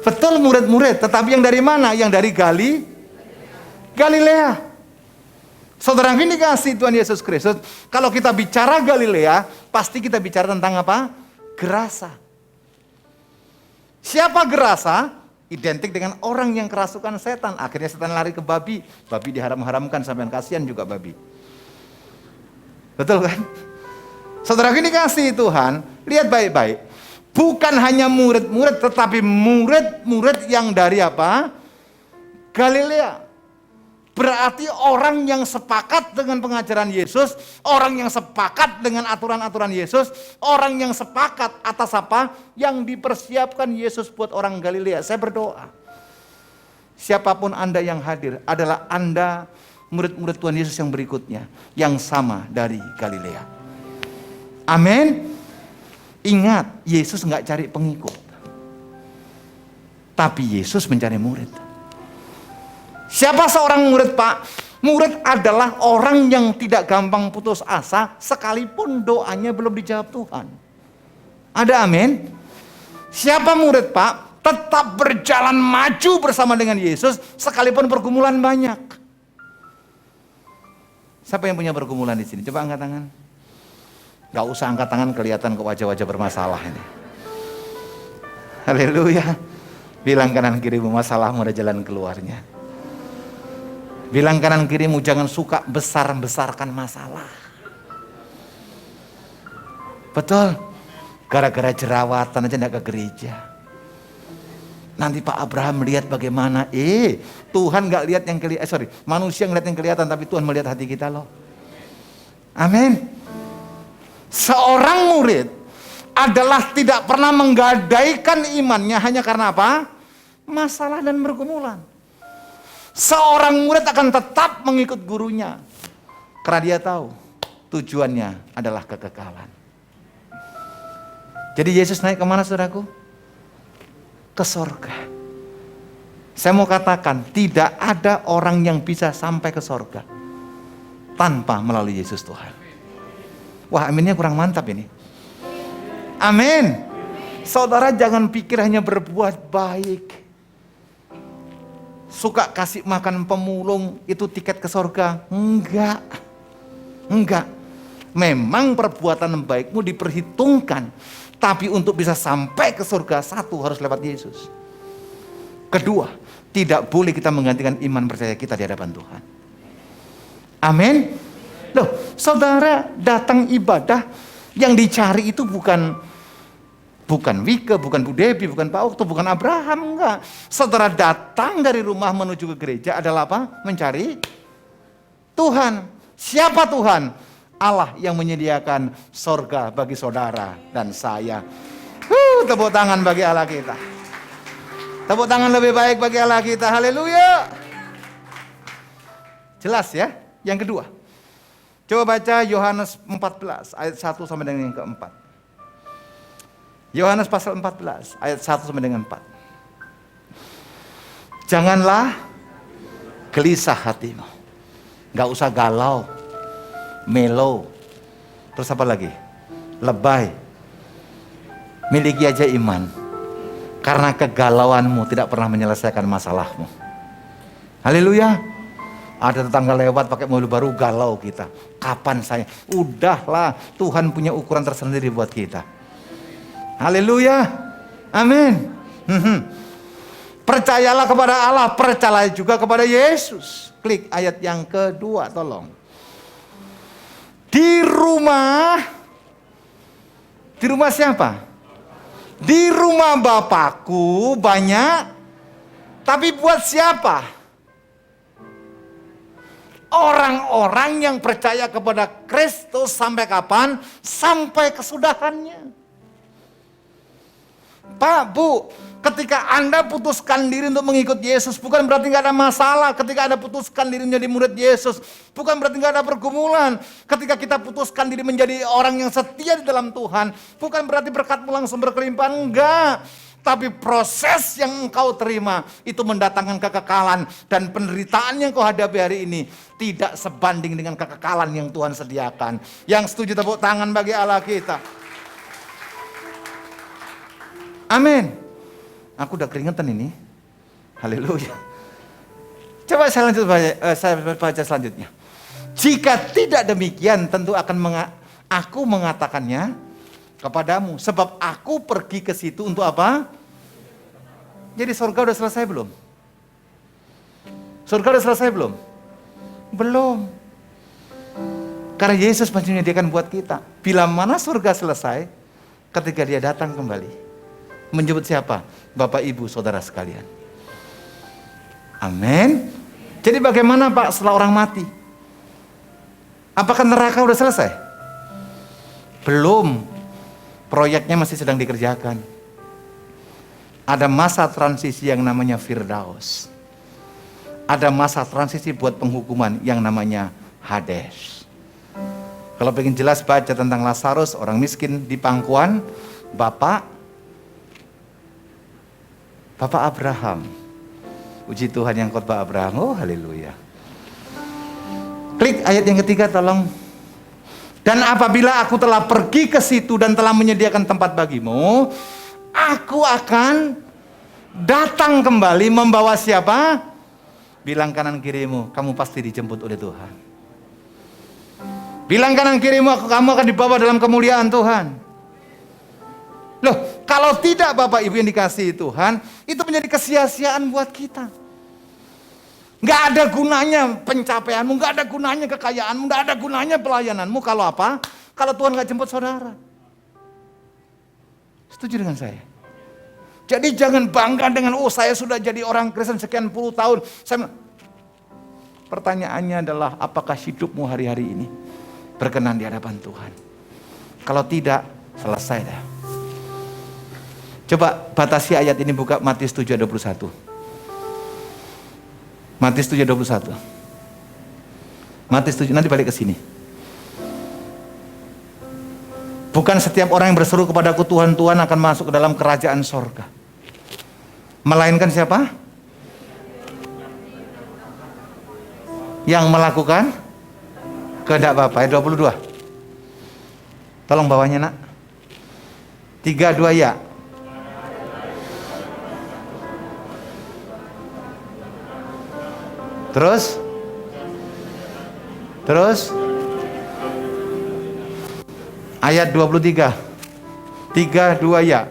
Betul murid-murid, tetapi yang dari mana? Yang dari Galilea. Saudara ini kasih Tuhan Yesus Kristus. Kalau kita bicara Galilea, pasti kita bicara tentang apa? Gerasa. Siapa Gerasa? Identik dengan orang yang kerasukan setan. Akhirnya setan lari ke babi. Babi diharam-haramkan, sampai kasihan juga babi. Betul kan? Saudara ini kasih Tuhan, lihat baik-baik. Bukan hanya murid-murid, tetapi murid-murid yang dari apa? Galilea. berarti orang yang sepakat dengan pengajaran Yesus, orang yang sepakat dengan aturan-aturan Yesus, orang yang sepakat atas apa yang dipersiapkan Yesus buat orang Galilea. Saya berdoa, siapapun Anda yang hadir adalah Anda murid-murid Tuhan Yesus yang berikutnya, yang sama dari Galilea. Amin. Ingat, Yesus nggak cari pengikut, tapi Yesus mencari murid. Siapa seorang murid, Pak? Murid adalah orang yang tidak gampang putus asa sekalipun doanya belum dijawab Tuhan. Ada amin? Siapa murid, Pak? Tetap berjalan maju bersama dengan Yesus sekalipun pergumulan banyak. Siapa yang punya pergumulan di sini? Coba angkat tangan. Gak usah angkat tangan, kelihatan ke wajah-wajah bermasalah ini. Haleluya. Bilang kanan kirimu, masalahmu ada jalan keluarnya. Bilang kanan kirimu, jangan suka besar-besarkan masalah. Betul. Gara-gara jerawatan aja enggak ke gereja. Nanti Pak Abraham melihat bagaimana, Tuhan enggak lihat yang kelihatan, manusia ngelihat yang kelihatan, tapi Tuhan melihat hati kita loh. Amin. Seorang murid adalah tidak pernah menggadaikan imannya hanya karena apa? Masalah dan pergumulan. Seorang murid akan tetap mengikut gurunya karena dia tahu tujuannya adalah kekekalan. Jadi Yesus naik kemana, saudaraku? Ke sorga. Saya mau katakan, tidak ada orang yang bisa sampai ke sorga tanpa melalui Yesus Tuhan. Wah, aminnya kurang mantap ini. Amin. Saudara jangan pikir hanya berbuat baik, suka kasih makan pemulung, itu tiket ke sorga. Enggak. Memang perbuatan baikmu diperhitungkan, tapi untuk bisa sampai ke surga, satu, harus lewat Yesus. Kedua, tidak boleh kita menggantikan iman percaya kita di hadapan Tuhan. Amin. Loh, saudara datang ibadah, yang dicari itu bukan Wike, bukan Bu Debi, bukan Pak Okto, bukan Abraham, enggak. Saudara datang dari rumah menuju ke gereja adalah apa? Mencari Tuhan. Siapa Tuhan? Allah yang menyediakan sorga bagi saudara dan saya. Tepuk tangan bagi Allah kita. Tepuk tangan lebih baik bagi Allah kita. Haleluya. Jelas ya? Yang kedua, coba baca Yohanes 14 ayat 1 sampai dengan yang keempat. Yohanes pasal 14 ayat 1 sampai dengan 4. Janganlah gelisah hatimu. Gak usah galau, melo, terus apa lagi? Lebay. Miliki aja iman. Karena kegalauanmu tidak pernah menyelesaikan masalahmu. Haleluya. Ada tetangga lewat pakai mobil baru, galau kita. Kapan saya? Udahlah, Tuhan punya ukuran tersendiri buat kita. Haleluya. Amin. Percayalah kepada Allah, percayalah juga kepada Yesus. Klik ayat yang kedua, tolong. Di rumah siapa? Di rumah Bapakku banyak, tapi buat siapa? Orang-orang yang percaya kepada Kristus sampai kapan? Sampai kesudahannya. Pak, Bu, ketika Anda putuskan diri untuk mengikut Yesus, bukan berarti gak ada masalah. Ketika Anda putuskan diri menjadi murid Yesus, bukan berarti gak ada pergumulan. Ketika kita putuskan diri menjadi orang yang setia di dalam Tuhan, bukan berarti berkatmu langsung berkelimpahan, enggak. Tapi proses yang engkau terima itu mendatangkan kekekalan, dan penderitaan yang kau hadapi hari ini tidak sebanding dengan kekekalan yang Tuhan sediakan. Yang setuju tepuk tangan bagi Allah kita. Amin. Aku udah keringetan ini. Haleluya. Coba saya baca selanjutnya. Jika tidak demikian, tentu aku mengatakannya kepadamu, sebab aku pergi ke situ untuk apa? Jadi surga udah selesai belum? Surga udah selesai belum? Belum. Karena Yesus masih menyediakan buat kita. Bila mana surga selesai, ketika dia datang kembali, menjemput siapa? Bapak, Ibu, saudara sekalian. Amin. Jadi bagaimana Pak setelah orang mati? Apakah neraka udah selesai? Belum. Proyeknya masih sedang dikerjakan. Ada masa transisi yang namanya Firdaus. Ada masa transisi buat penghukuman yang namanya Hades. Kalau pengen jelas baca tentang Lazarus, orang miskin di pangkuan, Bapak Abraham. Puji Tuhan yang khotbah Abraham. Oh haleluya. Klik ayat yang ketiga tolong. Dan apabila aku telah pergi ke situ dan telah menyediakan tempat bagimu, aku akan datang kembali membawa siapa? Bilang kanan kirimu, kamu pasti dijemput oleh Tuhan. Bilang kanan kirimu, kamu akan dibawa dalam kemuliaan Tuhan. Loh, kalau tidak Bapak Ibu yang dikasihi Tuhan, itu menjadi kesia-siaan buat kita. Nggak ada gunanya pencapaianmu, nggak ada gunanya kekayaanmu, nggak ada gunanya pelayananmu kalau apa? Kalau Tuhan nggak jemput saudara. Setuju dengan saya? Jadi jangan bangga dengan, oh saya sudah jadi orang Kristen sekian puluh tahun. Pertanyaannya adalah, apakah hidupmu hari-hari ini berkenan di hadapan Tuhan? Kalau tidak, selesai dah. Coba batasi ayat ini, buka Matius 7:21. Matius 7:21. Matius 7, nanti balik ke sini. Bukan setiap orang yang berseru kepadaku Tuhan, Tuhan akan masuk ke dalam kerajaan sorga. Melainkan siapa? Yang melakukan kehendak Bapa. Ayat 22. Tolong bawahnya nak. 3, 2 ya. Terus ayat 23. 3, 2 ya.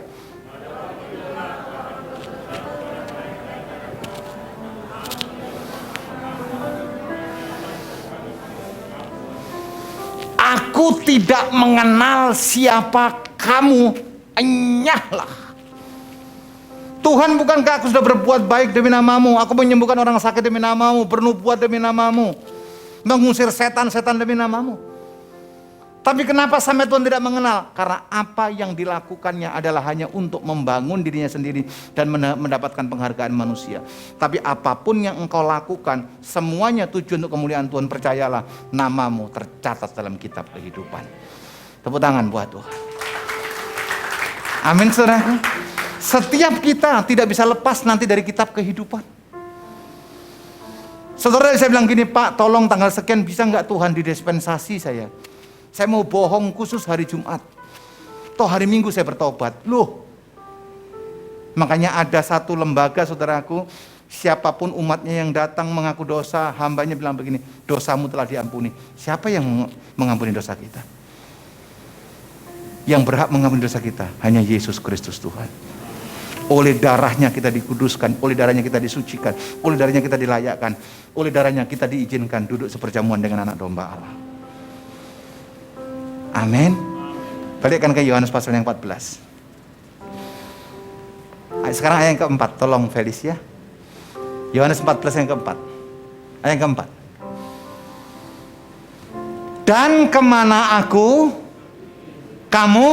Aku tidak mengenal siapa kamu, enyahlah. Tuhan, bukankah aku sudah berbuat baik demi namamu? Aku menyembuhkan orang sakit demi namamu, bernubuat demi namamu, mengusir setan-setan demi namamu. Tapi kenapa sampai Tuhan tidak mengenal? Karena apa yang dilakukannya adalah hanya untuk membangun dirinya sendiri dan mendapatkan penghargaan manusia. Tapi apapun yang engkau lakukan, semuanya tujuan untuk kemuliaan Tuhan. Percayalah, namamu tercatat dalam kitab kehidupan. Tepuk tangan buat Tuhan. Amin saudara. Setiap kita tidak bisa lepas nanti dari kitab kehidupan. Saudara, saya bilang gini, Pak, tolong tanggal sekian bisa nggak Tuhan didispensasi saya? Saya mau bohong khusus hari Jumat. Toh hari Minggu saya bertobat. Loh, makanya ada satu lembaga saudaraku, siapapun umatnya yang datang mengaku dosa, hambanya bilang begini, dosamu telah diampuni. Siapa yang mengampuni dosa kita? Yang berhak mengampuni dosa kita hanya Yesus Kristus Tuhan. Oleh darahnya kita dikuduskan, oleh darahnya kita disucikan, oleh darahnya kita dilayakkan, oleh darahnya kita diizinkan duduk seperjamuan dengan anak domba Allah. Amin. Balikkan ke Yohanes pasal yang 14. Sekarang ayat yang keempat, tolong Felis ya. Yohanes 14 yang keempat. Ayat yang keempat. Dan kemana aku, kamu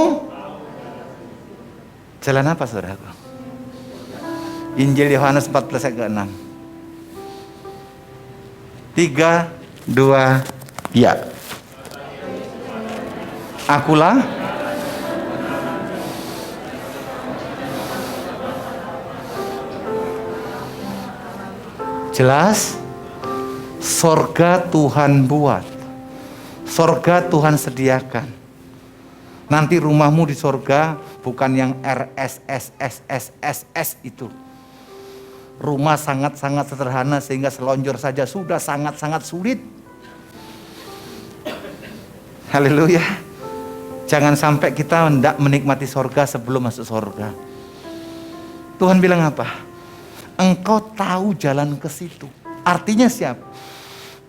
jalan apa saudaraku? Injil Yohanes 14 ayat ke-6. 3, 2, ya. Akulah jelas, sorga Tuhan buat, sorga Tuhan sediakan. Nanti rumahmu di sorga bukan yang RSSSSSS itu. Rumah sangat-sangat sederhana sehingga selonjor saja sudah sangat-sangat sulit. Haleluya. Jangan sampai kita hendak menikmati sorga sebelum masuk sorga. Tuhan bilang apa? Engkau tahu jalan ke situ. Artinya siapa?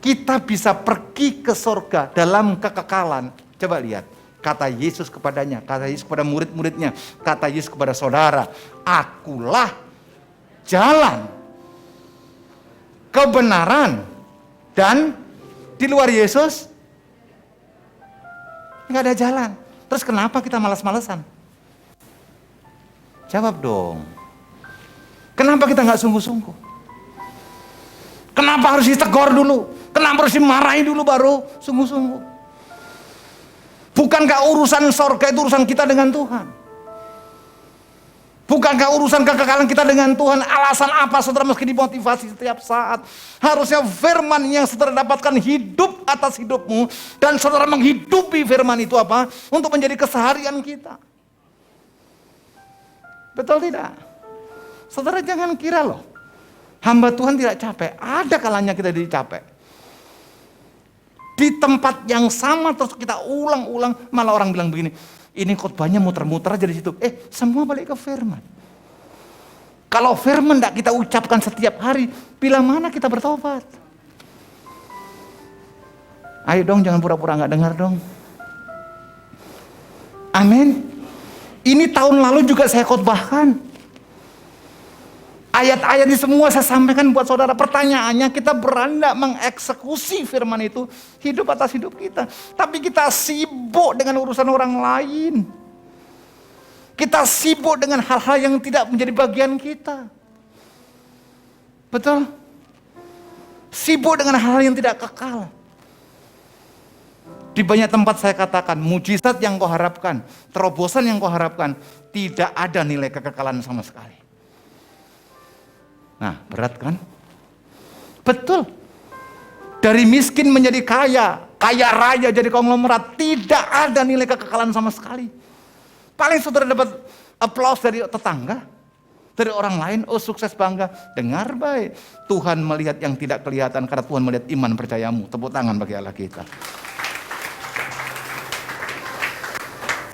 Kita bisa pergi ke sorga dalam kekekalan. Coba lihat. Kata Yesus kepadanya, kata Yesus kepada murid-muridnya, kata Yesus kepada saudara, akulah jalan, kebenaran, dan di luar Yesus nggak ada jalan. Terus kenapa kita malas-malesan? Jawab dong. Kenapa kita nggak sungguh-sungguh? Kenapa harus ditegur dulu? Kenapa harus dimarahi dulu baru sungguh-sungguh? Bukankah urusan sorga itu urusan kita dengan Tuhan? Bukankah urusan kekekalan kita dengan Tuhan? Alasan apa saudara meski dimotivasi setiap saat? Harusnya firman yang saudara dapatkan hidup atas hidupmu. Dan saudara menghidupi firman itu apa? Untuk menjadi keseharian kita. Betul tidak? Saudara jangan kira loh, hamba Tuhan tidak capek. Ada kalanya kita jadi capek. Di tempat yang sama terus kita ulang-ulang, malah orang bilang begini, ini khotbahnya muter-muter aja di situ. Semua balik ke firman. Kalau firman tidak kita ucapkan setiap hari, bila mana kita bertobat? Ayo dong, jangan pura-pura nggak dengar dong. Amin. Ini tahun lalu juga saya khotbahkan. Ayat-ayat ini semua saya sampaikan buat saudara. Pertanyaannya, kita berani nggak mengeksekusi firman itu hidup atas hidup kita? Tapi kita sibuk dengan urusan orang lain. Kita sibuk dengan hal-hal yang tidak menjadi bagian kita. Betul? Sibuk dengan hal-hal yang tidak kekal. Di banyak tempat saya katakan, mujizat yang kau harapkan, terobosan yang kau harapkan, tidak ada nilai kekekalan sama sekali. Nah, berat kan? Betul. Dari miskin menjadi kaya, kaya raya jadi konglomerat, tidak ada nilai kekekalan sama sekali. Paling saudara dapat aplaus dari tetangga, dari orang lain, oh sukses bangga. Dengar baik, Tuhan melihat yang tidak kelihatan karena Tuhan melihat iman percayamu. Tepuk tangan bagi Allah kita.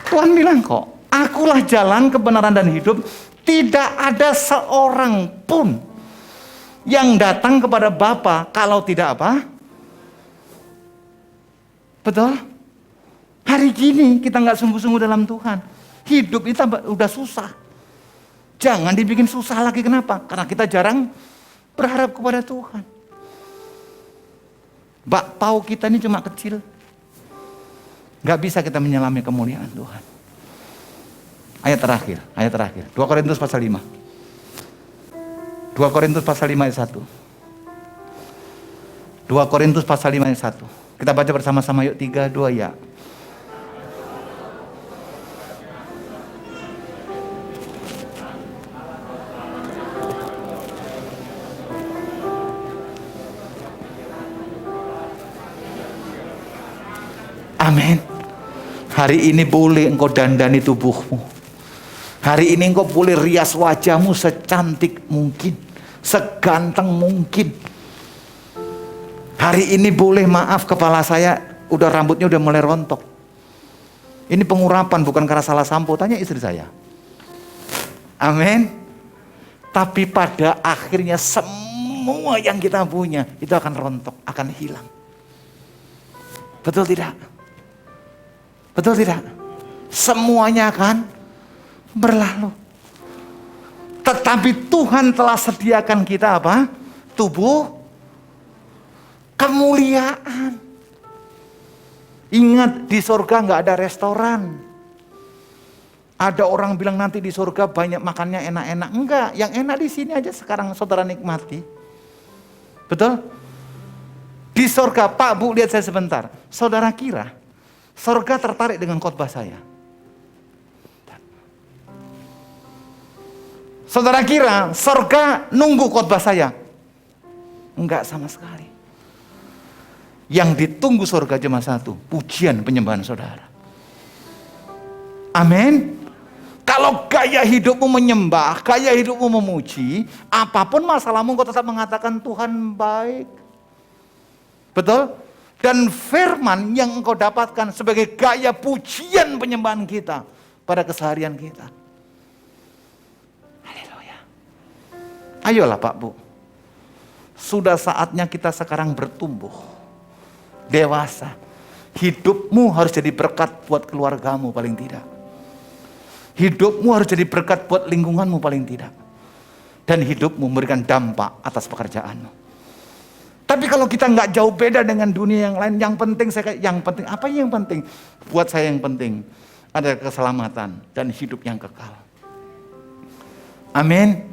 Tuhan bilang kok, akulah jalan, kebenaran dan hidup. Tidak ada seorang pun yang datang kepada Bapa kalau tidak apa? Betul? Hari gini kita nggak sungguh-sungguh dalam Tuhan. Hidup itu udah susah. Jangan dibikin susah lagi. Kenapa? Karena kita jarang berharap kepada Tuhan. Bakpao kita ini cuma kecil. Nggak bisa kita menyelami kemuliaan Tuhan. Ayat terakhir. 2 Korintus pasal 5. 2 Korintus pasal 5 ayat 1. 2 Korintus pasal 5 ayat 1. Kita baca bersama-sama yuk, 3, 2 ya. Amin. Hari ini boleh engkau dandani tubuhmu. Hari ini engkau boleh rias wajahmu secantik mungkin, seganteng mungkin. Hari ini boleh, maaf kepala saya udah rambutnya udah mulai rontok. Ini pengurapan bukan karena salah sampo, tanya istri saya. Amin. Tapi pada akhirnya semua yang kita punya itu akan rontok, akan hilang. Betul tidak? Betul tidak? Semuanya akan berlalu. Tetapi Tuhan telah sediakan kita apa? Tubuh kemuliaan. Ingat, di surga nggak ada restoran. Ada orang bilang nanti di surga banyak makannya enak-enak. Enggak, yang enak di sini aja sekarang saudara nikmati. Betul? Di surga, Pak Bu lihat saya sebentar. Saudara kira surga tertarik dengan khotbah saya? Saudara kira surga nunggu khotbah saya? Enggak sama sekali. Yang ditunggu surga cuma satu, pujian penyembahan saudara. Amin. Kalau gaya hidupmu menyembah, gaya hidupmu memuji, apapun masalahmu kau tetap mengatakan Tuhan baik. Betul? Dan firman yang engkau dapatkan sebagai gaya pujian penyembahan kita pada keseharian kita. Haleluya. Ayolah Pak Bu. Sudah saatnya kita sekarang bertumbuh. Dewasa. Hidupmu harus jadi berkat buat keluargamu paling tidak. Hidupmu harus jadi berkat buat lingkunganmu paling tidak. Dan hidupmu memberikan dampak atas pekerjaanmu. Tapi kalau kita nggak jauh beda dengan dunia yang lain, yang penting apa yang penting? Buat saya yang penting ada keselamatan dan hidup yang kekal. Amin.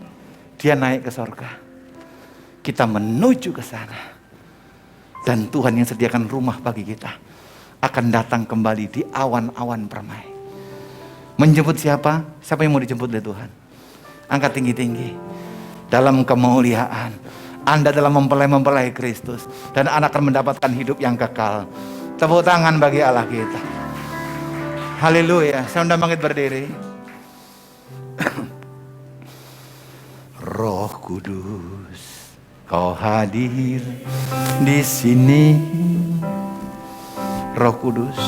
Dia naik ke sorga. Kita menuju ke sana. Dan Tuhan yang sediakan rumah bagi kita akan datang kembali di awan-awan permai. Menjemput siapa? Siapa yang mau dijemput oleh Tuhan? Angkat tinggi-tinggi. Dalam kemuliaan. Anda dalam mempelai Kristus. Dan Anda akan mendapatkan hidup yang kekal. Tepuk tangan bagi Allah kita. Haleluya. Saya undang bangkit berdiri. Roh Kudus, Kau hadir di sini. Roh Kudus,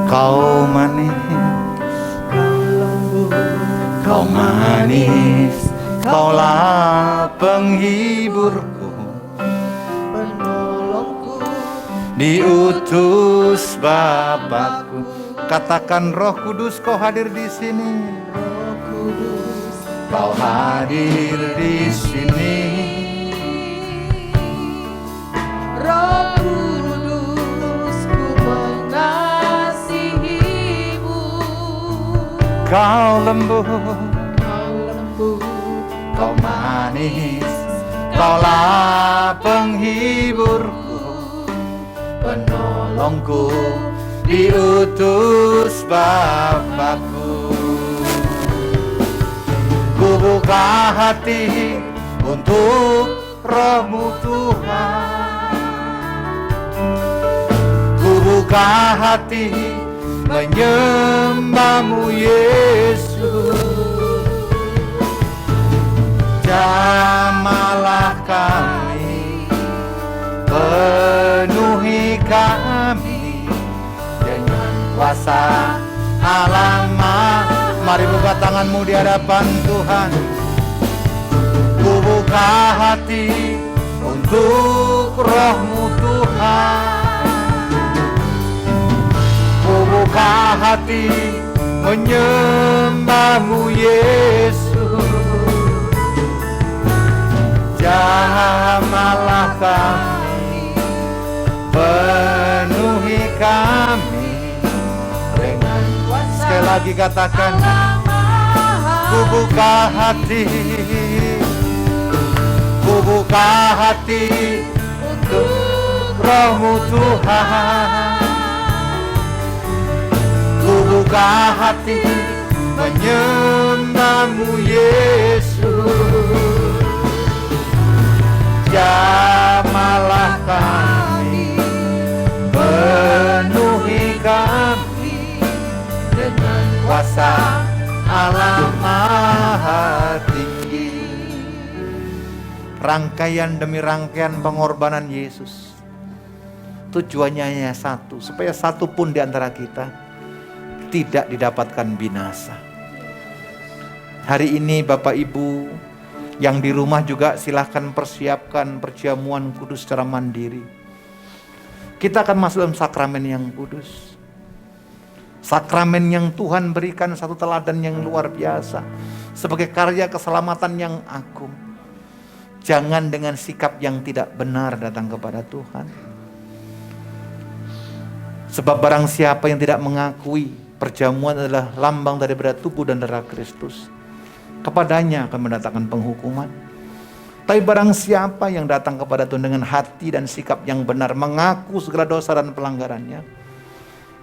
Kau manis, Kau manis, Kaulah penghiburku, penolongku, diutus Bapakku. Katakan Roh Kudus, Kau hadir di sini. Roh Kudus, Kau hadir di sini. Roh Kudus, ku mengasihimu. Kau lembut, Kau manis, Kaulah penghiburku, penolongku, diutus Bapakku. Ku buka hati untuk Roh-Mu Tuhan. Ku buka hati menyembah-Mu Yesus. Jamahlah kami, penuhi kami dengan kuasa Allah. Mari buka tanganmu di hadapan Tuhan. Ku buka hati untuk Roh-Mu Tuhan. Ku buka hati menyembah-Mu Yesus. Jamahlah kami, penuhi kami dengan kuasa. Sekali lagi katakan, ku buka hati, ku buka hati untuk Roh-Mu Tuhan. Ku buka hati menyembah-Mu Yesus. Jamahlah kami, penuhi kami dengan kuasa Allah Maha Tinggi. Rangkaian demi rangkaian pengorbanan Yesus, tujuannya hanya satu, supaya satu pun di antara kita tidak didapatkan binasa. Hari ini Bapak Ibu yang di rumah juga silahkan persiapkan perjamuan kudus secara mandiri. Kita akan masuk dalam sakramen yang kudus. Sakramen yang Tuhan berikan satu teladan yang luar biasa. Sebagai karya keselamatan yang agung. Jangan dengan sikap yang tidak benar datang kepada Tuhan. Sebab barang siapa yang tidak mengakui perjamuan adalah lambang daripada tubuh dan darah Kristus, kepadanya akan mendatangkan penghukuman. Tapi barang siapa yang datang kepada Tuhan dengan hati dan sikap yang benar, mengaku segala dosa dan pelanggarannya,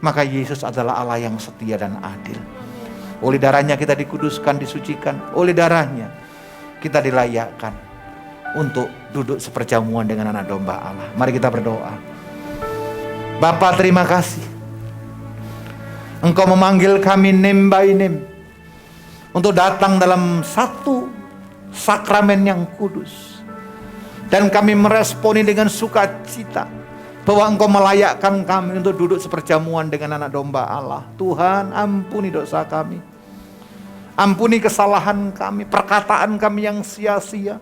maka Yesus adalah Allah yang setia dan adil. Oleh darahnya kita dikuduskan, disucikan. Oleh darahnya kita dilayakkan untuk duduk seperjamuan dengan anak domba Allah. Mari kita berdoa. Bapa, terima kasih. Engkau memanggil kami name by name untuk datang dalam satu sakramen yang kudus. Dan kami meresponi dengan sukacita bahwa Engkau melayakkan kami untuk duduk seperjamuan dengan anak domba Allah. Tuhan, ampuni dosa kami. Ampuni kesalahan kami, perkataan kami yang sia-sia,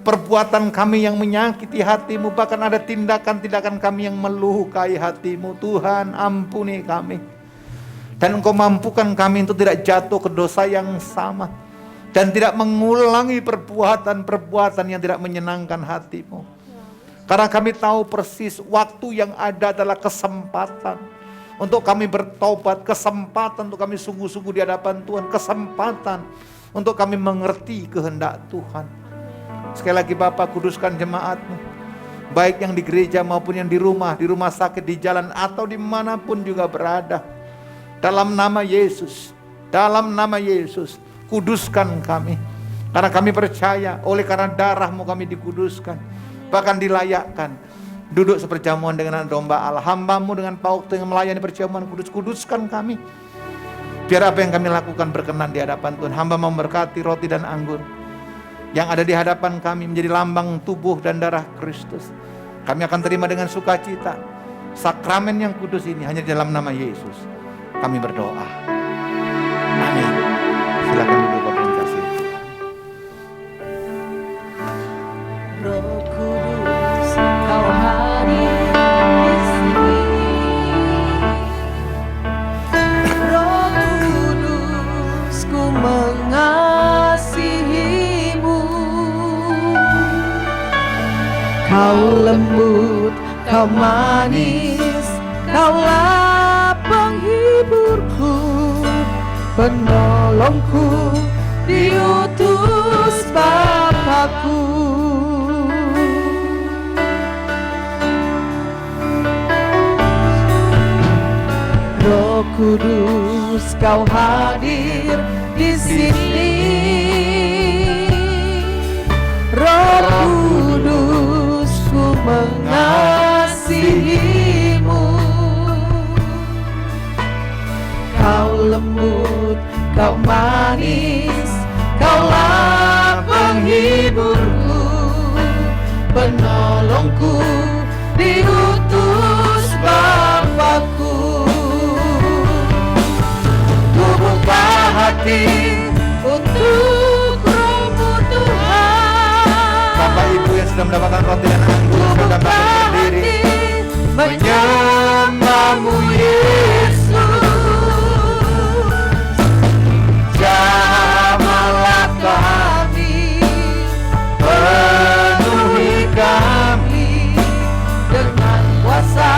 perbuatan kami yang menyakiti hati-Mu, bahkan ada tindakan-tindakan kami yang melukai hati-Mu. Tuhan, ampuni kami. Dan Engkau mampukan kami untuk tidak jatuh ke dosa yang sama. dan tidak mengulangi perbuatan-perbuatan yang tidak menyenangkan hati-Mu. Karena kami tahu persis waktu yang ada adalah kesempatan untuk kami bertobat, kesempatan untuk kami sungguh-sungguh di hadapan Tuhan, kesempatan untuk kami mengerti kehendak Tuhan. Sekali lagi Bapak, kuduskan jemaat-Mu, baik yang di gereja maupun yang di rumah sakit, di jalan atau dimanapun juga berada. Dalam nama Yesus, kuduskan kami. Karena kami percaya oleh karena darah-Mu kami dikuduskan, bahkan dilayakkan duduk seperjamuan dengan domba Allah. Hamba-Mu dengan pauk yang melayani perjamuan kudus, kuduskan kami. Biar apa yang kami lakukan berkenan di hadapan Tuhan. Hamba memberkati roti dan anggur yang ada di hadapan kami menjadi lambang tubuh dan darah Kristus. Kami akan terima dengan sukacita sakramen yang kudus ini hanya di dalam nama Yesus kami berdoa. Amin. Silakan duduk Bapak yang kasih. Roh Kudus, Kau hadir di sini. Roh Kudus, ku mengasihi-Mu. Kau lembut, Kau manis, Kaulah penghiburku, penolongku, diutus Bapakku. Roh Kudus, Kau hadir di sini. Roh Kudus, ku mengasihi-Mu. Kau lembut, Kau manis, Kaulah penghiburku, penolongku, diutus Bapakku. Ku buka hati untuk Roh-Mu Tuhan. Bapak Ibu yang sudah mendapatkan roti dan anggur, silakan bangkit berdiri. Menyembah-Mu Yesus. Jamahlah kami, penuhi kami dengan kuasa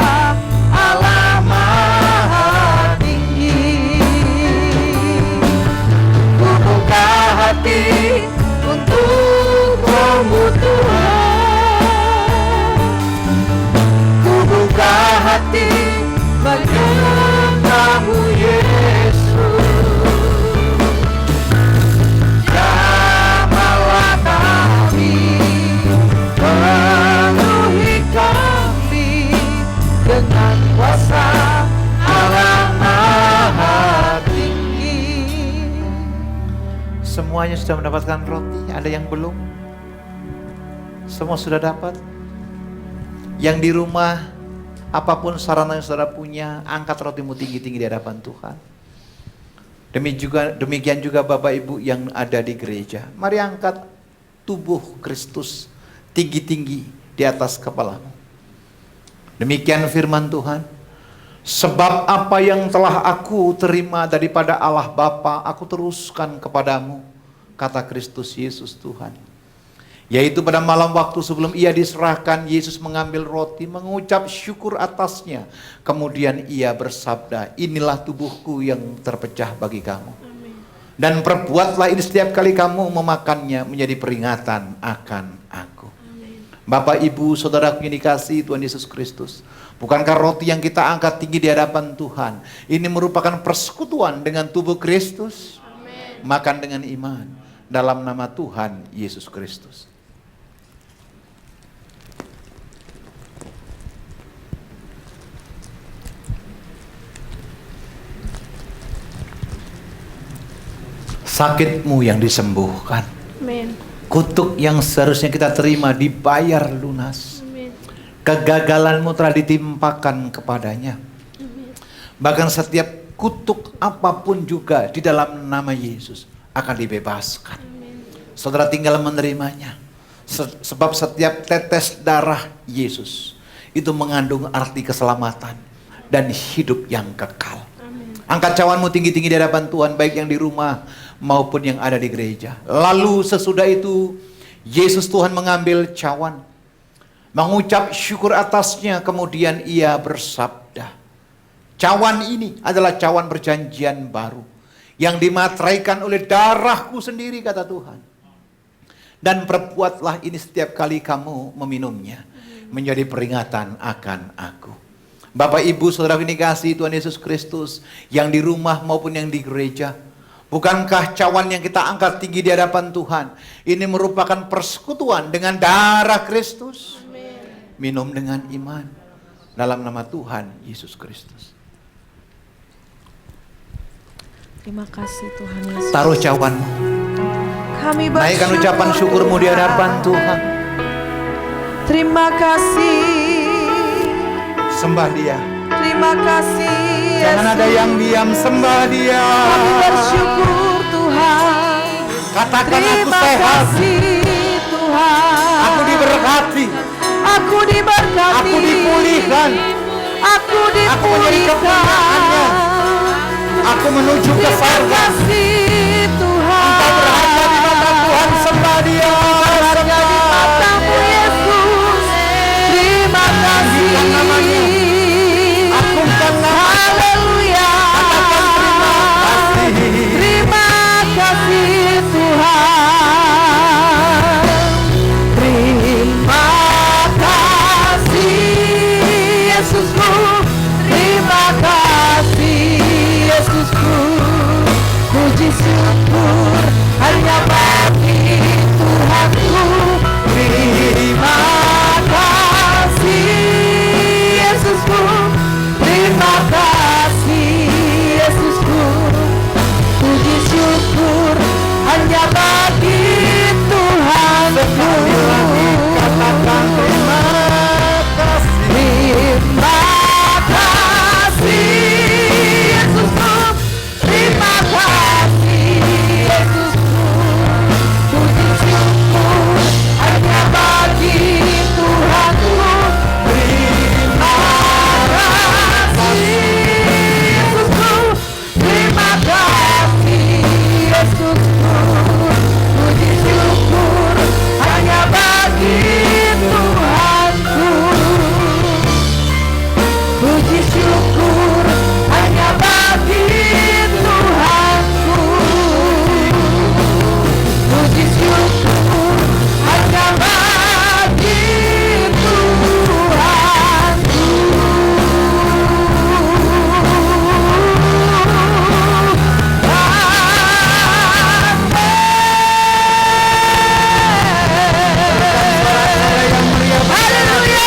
Allah Maha Tinggi. Ku buka hati untuk Roh-Mu Tuhan. Ku buka hati menyembah-Mu Yesus. Jamahlah kami, penuhi kami dengan kuasa Allah Maha Tinggi. Semuanya sudah mendapatkan roti, ada yang belum? Semua sudah dapat? Yang di rumah, apapun sarana yang saudara punya, angkat rotimu tinggi-tinggi di hadapan Tuhan. Demikian juga Bapak Ibu yang ada di gereja. Mari angkat tubuh Kristus tinggi-tinggi di atas kepalamu. Demikian firman Tuhan. Sebab apa yang telah aku terima daripada Allah Bapa, aku teruskan kepadamu, kata Kristus Yesus Tuhan. Yaitu pada malam waktu sebelum ia diserahkan, Yesus mengambil roti, mengucap syukur atasnya. Kemudian ia bersabda, inilah tubuhku yang terpecah bagi kamu. Dan perbuatlah ini setiap kali kamu memakannya menjadi peringatan akan aku. Bapak, Ibu, saudaraku yang dikasihi Tuhan Yesus Kristus, bukankah roti yang kita angkat tinggi di hadapan Tuhan ini merupakan persekutuan dengan tubuh Kristus? Makan dengan iman dalam nama Tuhan Yesus Kristus. Sakitmu yang disembuhkan. Amin. Kutuk yang seharusnya kita terima dibayar lunas. Amin. Kegagalanmu telah ditimpakan kepadanya. Amin. Bahkan setiap kutuk apapun juga di dalam nama Yesus akan dibebaskan. Amin. Saudara tinggal menerimanya. Sebab setiap tetes darah Yesus itu mengandung arti keselamatan dan hidup yang kekal. Amin. Angkat cawanmu tinggi-tinggi di hadapan Tuhan, baik yang di rumah maupun yang ada di gereja. Lalu sesudah itu Yesus Tuhan mengambil cawan, mengucap syukur atasnya, kemudian ia bersabda, cawan ini adalah cawan perjanjian baru yang dimateraikan oleh darahku sendiri, kata Tuhan. Dan perbuatlah ini setiap kali kamu meminumnya, menjadi peringatan akan aku. Bapak Ibu Saudara ini kasih Tuhan Yesus Kristus, yang di rumah maupun yang di gereja, bukankah cawan yang kita angkat tinggi di hadapan Tuhan ini merupakan persekutuan dengan darah Kristus? Minum dengan iman dalam nama Tuhan Yesus Kristus. Terima kasih Tuhan Yesus. Taruh cawanmu, Kami naikkan ucapan syukurmu di hadapan Tuhan. Terima kasih. Sembah Dia. Terima kasih. Jangan ada yang diam, sembah Dia. Kami bersyukur Tuhan. Katakan, aku Terima sehat, kasih Tuhan. aku diberkati, Aku diberkati. aku dipulihkan, Aku aku menjadi kepunyaannya. Aku menuju ke Terima surga. kasih Tuhan. Engkau berharga di mata Tuhan, sembah Dia. Berharga di matamu Yesus. Terima kasih. Tinggikan namanya. Agungkan namanya. Haleluya. Katakan terima kasih. Terima kasih Tuhan. Terima kasih Yesusku. Terima kasih Yesusku. Puji syukur hanya bagi Tuhanku. Terima kasih Yesusku. Terima kasih Yesusku. Puji syukur hanya bagi Tuhanku. Katakan terima kasih. Terima kasih Yesusku. Terima kasih Yesusku. Puji syukur hanya bagi Tuhanku. Terima kasih Yesusku. Terima kasih Yesusku. Puji syukur hanya bagi Tuhanku. Puji syukur hanya bagi Tuhanku. Puji syukur hanya bagi Tuhanku. Haleluya.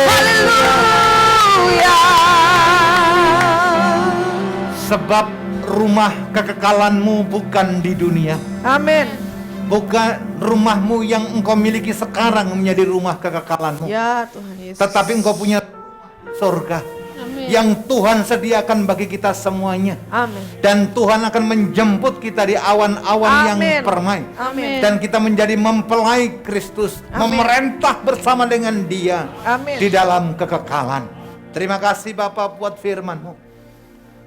Haleluya. Sebab rumah kekekalanmu bukan di dunia. Amin. Bukan rumahmu yang engkau miliki sekarang menjadi rumah kekekalanmu. Ya Tuhan Yesus. Tetapi engkau punya surga yang Tuhan sediakan bagi kita semuanya. Amin. Dan Tuhan akan menjemput kita di awan-awan yang Amin. permai. Amin. Dan kita menjadi mempelai Kristus, Amin. memerintah bersama dengan Dia Amin. di dalam kekekalan. Terima kasih Bapa buat firman-Mu.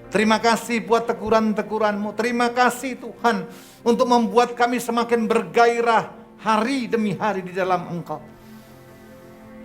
Terima kasih buat teguran-teguran-Mu. Terima kasih Tuhan untuk membuat kami semakin bergairah hari demi hari di dalam Engkau.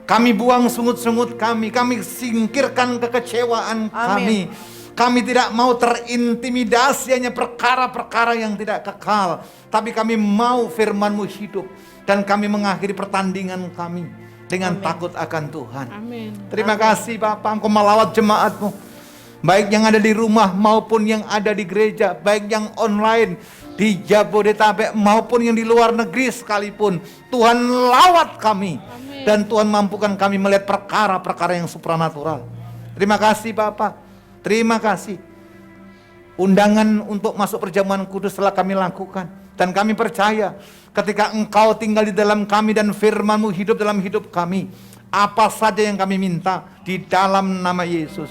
Kami buang sungut-sungut kami singkirkan kekecewaan kami. Kami tidak mau terintimidasi hanya perkara-perkara yang tidak kekal. Tapi kami mau firman-Mu hidup. Dan kami mengakhiri pertandingan kami dengan takut akan Tuhan. Amin. Terima kasih Bapak, Engkau melawat jemaat-Mu. Baik yang ada di rumah maupun yang ada di gereja. Baik yang online di Jabodetabek maupun yang di luar negeri sekalipun. Tuhan lawat kami. Dan Tuhan mampukan kami melihat perkara-perkara yang supranatural. Terima kasih Bapak. Terima kasih. Undangan untuk masuk perjamuan kudus telah kami lakukan. Dan kami percaya ketika Engkau tinggal di dalam kami dan firman-Mu hidup dalam hidup kami. Apa saja yang kami minta di dalam nama Yesus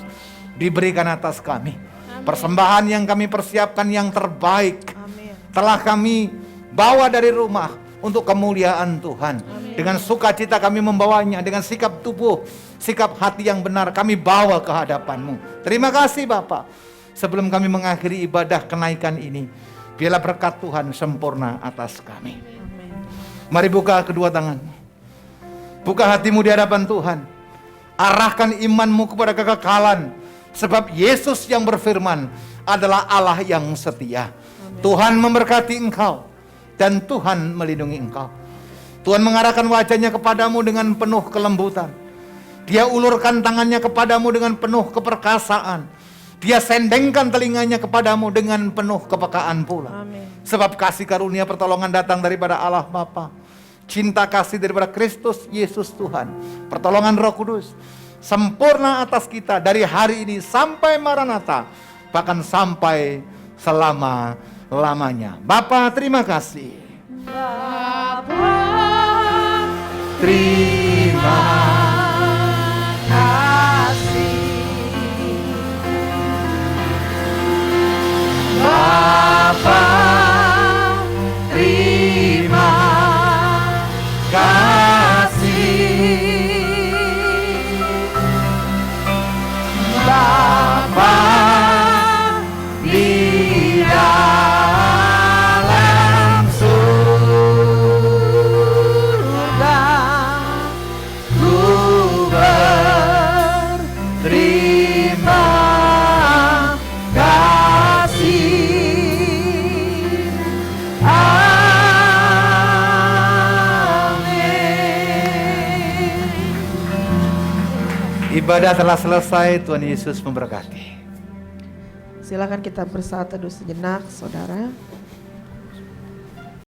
diberikan atas kami. Persembahan yang kami persiapkan yang terbaik. Amin. Telah kami bawa dari rumah untuk kemuliaan Tuhan. Dengan sukacita kami membawanya, dengan sikap tubuh, sikap hati yang benar kami bawa ke hadapan-Mu. Terima kasih Bapak. Sebelum kami mengakhiri ibadah kenaikan ini, biarlah berkat Tuhan sempurna atas kami. Mari buka kedua tanganmu. Buka hatimu di hadapan Tuhan. Arahkan imanmu kepada kekekalan. Sebab Yesus yang berfirman adalah Allah yang setia. Tuhan memberkati engkau dan Tuhan melindungi engkau. Tuhan mengarahkan wajahnya kepadamu dengan penuh kelembutan. Dia ulurkan tangannya kepadamu dengan penuh keperkasaan. Dia sendengkan telinganya kepadamu dengan penuh kepekaan pula. Amin. Sebab kasih karunia pertolongan datang daripada Allah Bapa. Cinta kasih daripada Kristus Yesus Tuhan. Pertolongan Roh Kudus sempurna atas kita dari hari ini sampai Maranatha. Bahkan sampai selama-lamanya. Bapa, terima kasih. Bapa, Terima kasih. Bapa, terima kasih. Bapa di dalam surga, ku berterima kasih. Ibadah telah selesai, Tuhan Yesus memberkati. Silakan kita bersatu teduh sejenak, saudara.